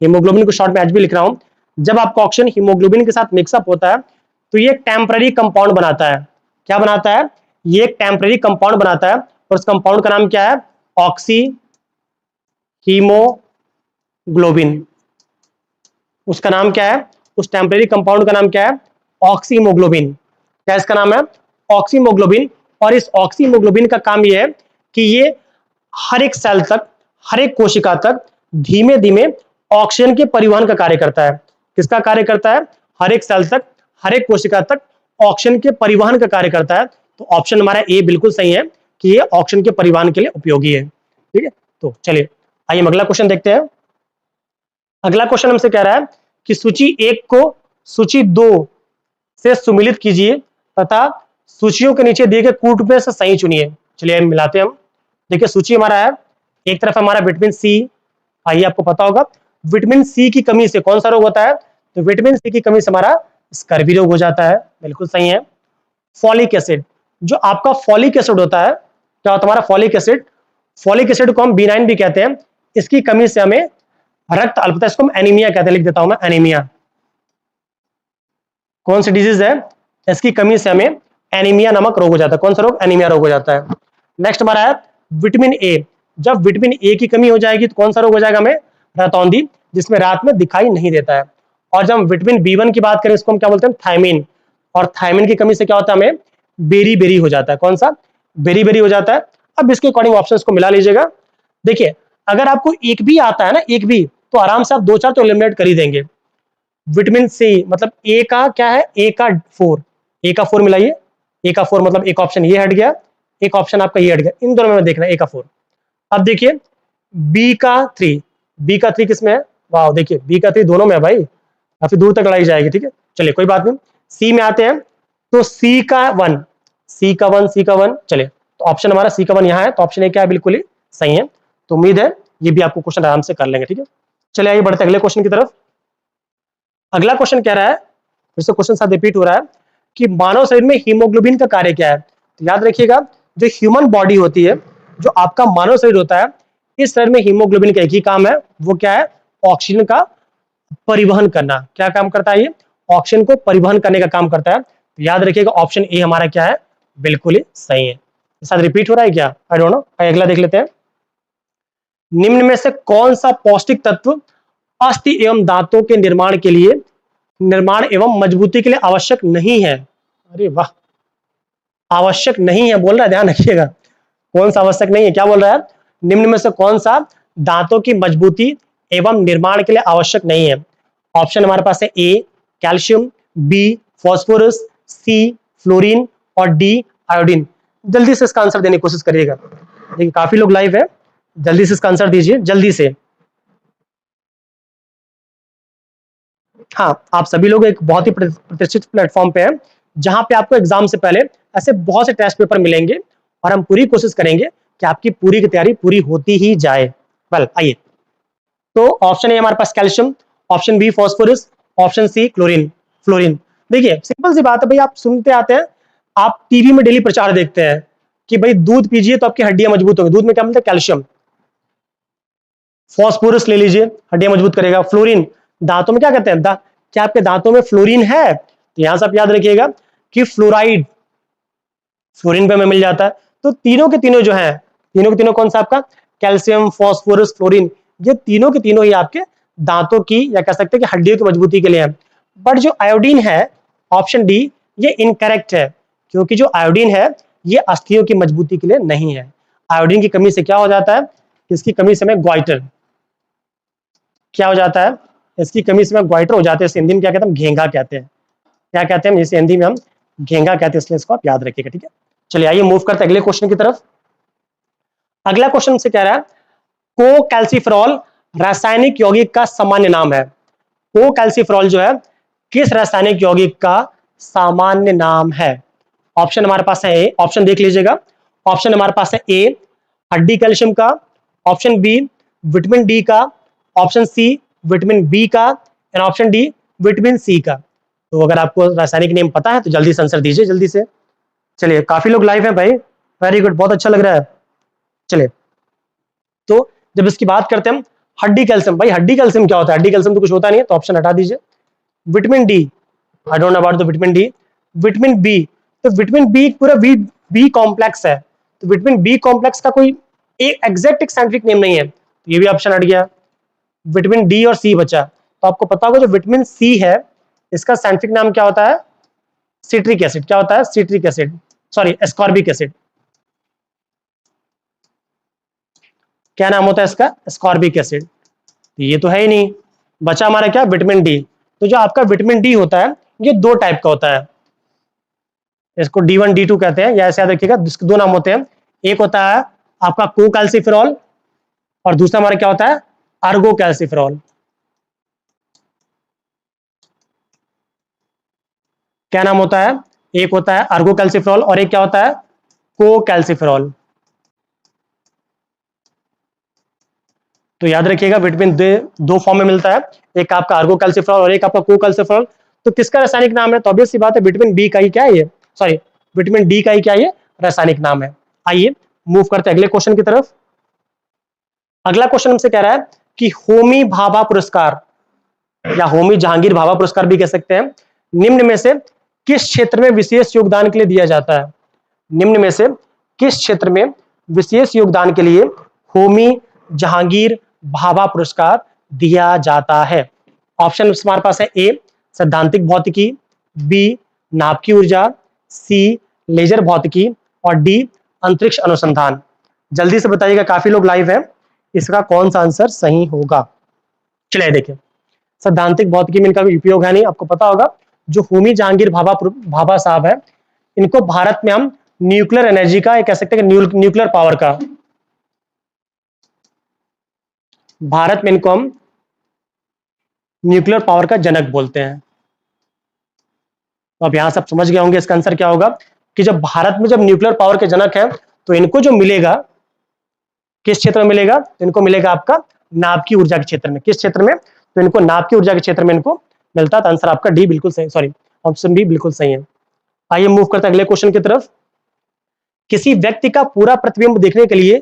हीमोग्लोबिन को शॉर्ट में एच भी लिख रहा हूं, जब आपका ऑक्सीजन हीमोग्लोबिन के साथ मिक्सअप होता है तो ये टेम्पररी कंपाउंड बनाता है। क्या बनाता है? ये एक टेम्पररी कंपाउंड बनाता है, और उस कंपाउंड का नाम क्या है? Oxy haemoglobin. उसका नाम क्या है? उस टेम्परेरी कंपाउंड का नाम क्या है? ऑक्सीमोग्लोबिन। क्या इसका नाम है? ऑक्सीमोग्लोबिन। और इस ऑक्सीमोग्लोबिन का काम यह है कि ये हर एक सेल तक, हर एक कोशिका तक धीमे धीमे ऑक्सीजन के परिवहन का कार्य करता है। किसका कार्य करता है? हर एक सेल तक, हर एक कोशिका तक ऑक्सीजन के परिवहन का कार्य करता है। तो ऑप्शन हमारा ए बिल्कुल सही है कि ये ऑक्सीजन के परिवहन के लिए उपयोगी है, ठीक है। तो चलिए आइए हम अगला क्वेश्चन देखते हैं। अगला क्वेश्चन हमसे कह रहा है कि सूची 1 को सूची 2 से सुमिलित कीजिए तथा सूचियों के नीचे दिए गए कूट में से सही चुनिए। चलिए हम मिलाते हैं। हम देखिए सूची हमारा है, एक तरफ हमारा विटामिन सी, आइए आपको पता होगा विटामिन सी की कमी से कौन सा रोग होता है? तो विटामिन सी की कमी से हमारा स्कर्वी रोग हो जाता है, बिल्कुल सही है। फॉलिक एसिड, जो आपका फॉलिक एसिड होता है, क्या होता है हमारा फॉलिक एसिड? फॉलिक एसिड को हम B9 भी कहते हैं। इसकी कमी से हमें रक्त अल्पता, इसको हम एनीमिया कहते हैं, लिख देता हूं मैं एनीमिया। कौन सी डिजीज है? इसकी कमी से हमें एनीमिया नामक रोग हो जाता है। कौन सा रोग? एनीमिया रोग हो जाता है। नेक्स्ट हमारा है विटामिन ए। जब विटामिन ए की कमी हो जाएगी तो कौन सा रोग हो जाएगा हमें? रतौंधी, जिसमें रात में दिखाई नहीं देता है। और जब हम विटामिन B1 की बात करें, इसको हम क्या बोलते हैं? थायमिन। और थायमिन की कमी से क्या होता है? हमें बेरी बेरी हो जाता है। कौन सा? बेरी बेरी हो जाता है। अब इसके अकॉर्डिंग ऑप्शंस को मिला लीजिएगा। देखिए अगर आपको एक भी आता है ना, एक भी, तो आराम से आप 2-4 तो एलिमिनेट कर ही देंगे। विटामिन सी मतलब ए का क्या है? ए का 4, ए का 4 मिलाइए। ए का 4 मतलब एक ऑप्शन ये हट गया, एक ऑप्शन आपका ये हट गया, इन दोनों में देखना ए का 4। अब देखिए बी का 3, बी का 3 किसमें है? वाह, देखिए बी का 3 दोनों में है भाई, काफी दूर तक लड़ाई जाएगी, ठीक है। चलिए कोई बात नहीं। सी में आते हैं तो सी का 1, सी का 1, सी का 1, चलिए तो ऑप्शन हमारा सी का 1 यहाँ है, तो ऑप्शन ए क्या है? बिल्कुल ही सही है। तो उम्मीद है ये भी आपको क्वेश्चन आराम से कर लेंगे, ठीक है। चलिए आइए बढ़ते अगले क्वेश्चन की तरफ। अगला क्वेश्चन कह रहा है, फिर से क्वेश्चन साथ रिपीट हो रहा है कि मानव शरीर में हीमोग्लोबिन का कार्य क्या है? तो याद रखिएगा जो ह्यूमन बॉडी होती है, जो आपका मानव शरीर होता है, इस शरीर में हीमोग्लोबिन का एक ही काम है, वो क्या है? ऑक्सीजन का परिवहन करना। क्या काम करता है ये? ऑक्सीजन को परिवहन करने का काम करता है। तो याद रखिएगा ऑप्शन ए हमारा क्या है, बिल्कुल ही सही है। साथ रिपीट हो रहा है क्या, आई डोंट नो। अगला देख लेते हैं, निम्न में से कौन सा पौष्टिक तत्व अस्थि एवं दांतों के निर्माण एवं मजबूती के लिए आवश्यक नहीं है। अरे वाह, आवश्यक नहीं है बोल रहा है, ध्यान रखिएगा कौन सा आवश्यक नहीं है, क्या बोल रहा है, निम्न में से कौन सा दांतों की मजबूती एवं निर्माण के लिए आवश्यक नहीं है। ऑप्शन हमारे पास है A calcium, B phosphorus, C fluorine और डी आयोडीन। जल्दी से इसका आंसर देने की कोशिश करिएगा, देखिए काफी लोग लाइव है, जल्दी से इसका आंसर दीजिए जल्दी से। हाँ, आप सभी लोग एक बहुत ही प्रतिष्ठित प्लेटफॉर्म पे हैं जहां पे आपको एग्जाम से पहले ऐसे बहुत से टेस्ट पेपर मिलेंगे और हम पूरी कोशिश करेंगे कि आपकी पूरी की तैयारी पूरी होती ही जाए। वेल आइए, तो ऑप्शन ए हमारे पास calcium, option B phosphorus, option C chlorine fluorine. देखिए सिंपल सी बात है भाई, आप सुनते आते हैं, आप टीवी में डेली प्रचार देखते हैं कि भाई दूध पीजिए तो आपकी हड्डियां मजबूत होंगी। दूध में क्या मिलता है, कैल्शियम। फॉस्फोरस ले लीजिए, हड्डियां मजबूत करेगा। फ्लोरीन, दांतों में क्या कहते हैं, क्या आपके दांतों में फ्लोरीन है, तो यहां से आप याद रखिएगा कि फ्लोराइड फ्लोरीन पे हमें मिल जाता है। तो तीनों के तीनों जो है, तीनों के तीनों कौन सा आपका, कैल्शियम फॉस्फोरस फ्लोरीन, ये तीनों के तीनों ही आपके दांतों की या कह सकते हैं कि हड्डियों की मजबूती के लिए है। बट जो आयोडीन है, ऑप्शन डी, ये इनकरेक्ट है, क्योंकि जो आयोडीन है ये अस्थियों की मजबूती के लिए नहीं है। आयोडीन की कमी से क्या हो जाता है, इसकी कमी से हमें ग्वाइटर क्या हो जाता है, इसकी कमी से हमें ग्वाइटर हो जाते हैं। हिंदी में क्या कहते हैं, हम घेंगा कहते हैं। क्या कहते हैं, इसे हिंदी में हम घेंगा कहते हैं, इसलिए इसको आप याद रखिएगा, ठीक है। चलिए आइए मूव करते हैं अगले क्वेश्चन की तरफ। अगला क्वेश्चन से कह रहा है, को कैल्सिफेरॉल रासायनिक यौगिक का सामान्य नाम है। को कैल्सिफेरॉल जो है किस रासायनिक यौगिक का सामान्य नाम है। ऑप्शन हमारे पास है ए, ऑप्शन देख लीजिएगा, ऑप्शन हमारे पास है ए हड्डी कैल्शियम का, ऑप्शन बी विटामिन डी का, ऑप्शन सी विटामिन बी का, and option D vitamin C का। तो अगर आपको रासायनिक नेम पता है तो जल्दी से आंसर दीजिए जल्दी से। चलिए काफी लोग लाइव हैं भाई, वेरी गुड, बहुत अच्छा लग रहा है। चलिए, तो जब इसकी बात करते हैं हम, हड्डी कैल्शियम, भाई हड्डी कैल्शियम क्या होता है, हड्डी कैल्शियम तो कुछ होता नहीं है, तो ऑप्शन हटा दीजिए। Vitamin D, I don't know about the vitamin D. Vitamin B, तो विटामिन बी पूरा बी कॉम्प्लेक्स है, तो विटामिन बी कॉम्प्लेक्स का कोई एक एग्जैक्ट एक साइंटिफिक नेम नहीं है, तो ये भी ऑप्शन हट गया। विटामिन डी और सी बचा, तो आपको पता होगा जो विटामिन सी है इसका साइंटिफिक नाम क्या होता है, सिट्रिक एसिड। क्या होता है, citric acid, sorry ascorbic acid. क्या नाम होता है इसका, एस्कॉर्बिक एसिड। ये तो है ही नहीं, बचा हमारा क्या, विटामिन डी। तो जो आपका विटामिन डी होता है ये दो टाइप का होता है, इसको D1 D2 कहते हैं, या ऐसे याद रखिएगा, जिसके दो नाम होते हैं। एक होता है आपका को कैल्सिफेरॉल और दूसरा हमारा क्या होता है, अर्गो कैल्सिफेरॉल। क्या नाम होता है, एक होता है अर्गो कैल्सिफेरॉल और एक क्या होता है, को कैल्सिफेरॉल। तो याद रखिएगा विटामिन दो फॉर्म में मिलता है, एक आपका अर्गो कैल्सिफेरॉल और एक आपका को कैल्सिफेरॉल। तो किसका रासायनिक नाम है, तो ऑब्वियस सी बात है विटामिन बी का ही क्या है ये, सॉरी विटामिन डी का ही क्या ये रासायनिक नाम है। आइए मूव करते हैं अगले क्वेश्चन की तरफ। अगला क्वेश्चन हमसे कह रहा है कि होमी भाभा पुरस्कार या होमी जहांगीर भाभा पुरस्कार भी कह सकते हैं, निम्न में से किस क्षेत्र में विशेष योगदान के लिए दिया जाता है। निम्न में से किस क्षेत्र में विशेष योगदान के लिए होमी जहांगीर भाभा पुरस्कार दिया जाता है। ऑप्शन हमारे पास है ए सैद्धांतिक भौतिकी, बी नाभ की ऊर्जा, सी लेजर भौतिकी और डी अंतरिक्ष अनुसंधान। जल्दी से बताइएगा, काफी लोग लाइव हैं, इसका कौन सा आंसर सही होगा। चलिए देखिए, सैद्धांतिक भौतिकी में इनका उपयोग है नहीं, आपको पता होगा जो होमी जहांगीर भाभा साहब है, इनको भारत में हम न्यूक्लियर एनर्जी का, कह सकते हैं न्यूक्लियर पावर का, भारत में इनको हम न्यूक्लियर पावर का जनक बोलते हैं। तो अब यहां सब समझ गए होंगे इसका आंसर क्या होगा, कि जब भारत में जब न्यूक्लियर पावर के जनक है तो इनको जो मिलेगा किस क्षेत्र में मिलेगा, तो इनको मिलेगा आपका नाभ की ऊर्जा के क्षेत्र में। किस क्षेत्र में, तो इनको नाभ की ऊर्जा के क्षेत्र में इनको मिलता है। तो आंसर आपका डी बिल्कुल सही, सॉरी ऑप्शन बी बिल्कुल सही है। आइए मूव करते हैं अगले क्वेश्चन की तरफ। किसी व्यक्ति का पूरा प्रतिबिंब देखने के लिए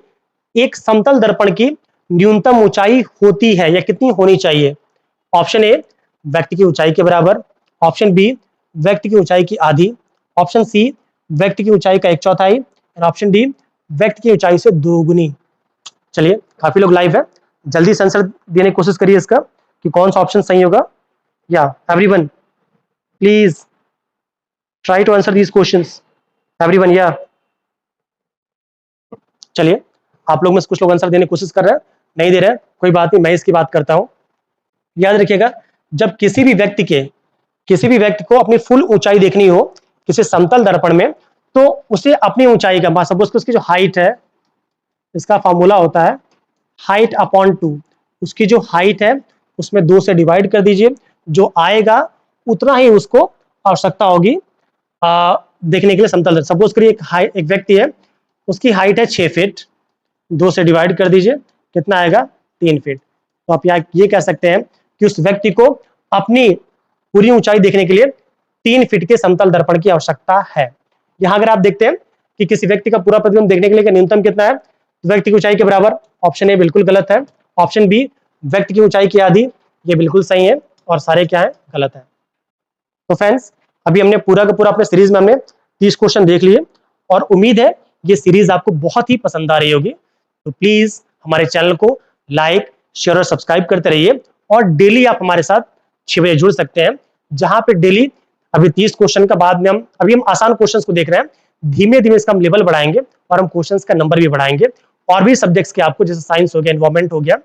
एक समतल दर्पण की न्यूनतम ऊंचाई होती है या कितनी होनी चाहिए। ऑप्शन ए व्यक्ति की ऊंचाई के बराबर, ऑप्शन बी व्यक्ति की ऊंचाई की आधी, ऑप्शन सी व्यक्ति की ऊंचाई का 1/4 और ऑप्शन डी व्यक्ति की ऊंचाई से दोगुनी। चलिए, काफी लोग लाइव है, जल्दी से आंसर देने की कोशिश करिए इसका कि कौन सा ऑप्शन सही होगा। या everyone please try to answer these questions, everyone. या चलिए, आप लोग में से कुछ लोग आंसर देने की कोशिश कर रहे हैं, नहीं दे रहे हैं, कोई बात नहीं, मैं इसकी बात करता हूं। याद रखिएगा, जब किसी भी व्यक्ति को अपनी फुल ऊंचाई देखनी हो किसी समतल दर्पण में, तो उसे अपनी ऊंचाई का, सपोज उसकी जो हाइट है, इसका फॉर्मूला होता है हाइट अपॉन 2। उसकी जो हाइट है उसमें 2 से डिवाइड कर दीजिए, जो आएगा उतना ही उसको आवश्यकता होगी देखने के लिए समतल। सपोज करिए एक व्यक्ति है, उसकी हाइट है 6 फीट, 2 से डिवाइड कर दीजिए, कितना आएगा 3 फीट। तो आप ये कह सकते हैं कि उस व्यक्ति को अपनी पूरी ऊंचाई देखने के लिए 3 फीट के समतल दर्पण की आवश्यकता है। यहां अगर आप देखते हैं कि किसी व्यक्ति का पूरा प्रतिबिंब देखने के लिए न्यूनतम कितना है, व्यक्ति की ऊंचाई के बराबर, ऑप्शन ए बिल्कुल गलत है, ऑप्शन बी व्यक्ति की ऊंचाई की आधी, ये बिल्कुल सही है, और सारे क्या है, गलत है। तो फ्रेंड्स, अभी हमने पूरा का पूरा अपने सीरीज में हमने 30 क्वेश्चन देख लिए, और उम्मीद है ये सीरीज आपको बहुत ही पसंद आ रही होगी। तो प्लीज हमारे चैनल को लाइक, शेयर और सब्सक्राइब करते रहिए, और डेली आप हमारे साथ 6 बजे जुड़ सकते हैं, जहां पे डेली अभी 30 क्वेश्चन का बाद में हम आसान क्वेश्चंस को देख रहे हैं, धीमे धीमे इसका हम लेवल बढ़ाएंगे और हम क्वेश्चंस का नंबर भी बढ़ाएंगे, और भी सब्जेक्ट्स के आपको, जैसे साइंस हो गया, एनवायरमेंट हो गया,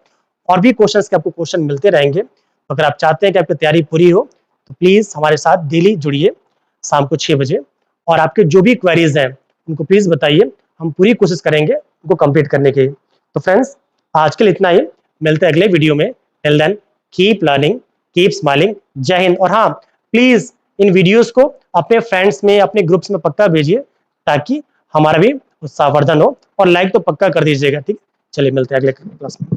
और भी क्वेश्चंस के आपको क्वेश्चन मिलते रहेंगे। तो अगर आप चाहते हैं कि आपकी तैयारी पूरी हो, तो प्लीज हमारे साथ डेली जुड़िए शाम को 6 बजे, और आपके जो भी क्वेरीज हैं उनको प्लीज बताइए, हम पूरी कोशिश करेंगे उनको कंप्लीट करने की। तो फ्रेंड्स, आज के लिए इतना ही, मिलते हैं अगले वीडियो में। Till then keep learning, keep smiling. जय हिंद। और हाँ, प्लीज इन वीडियोस को अपने फ्रेंड्स में, अपने ग्रुप्स में पक्का भेजिए, ताकि हमारा भी उत्साहवर्धन हो, और लाइक तो पक्का कर दीजिएगा, ठीक है। चलिए, मिलते हैं अगले क्लास में।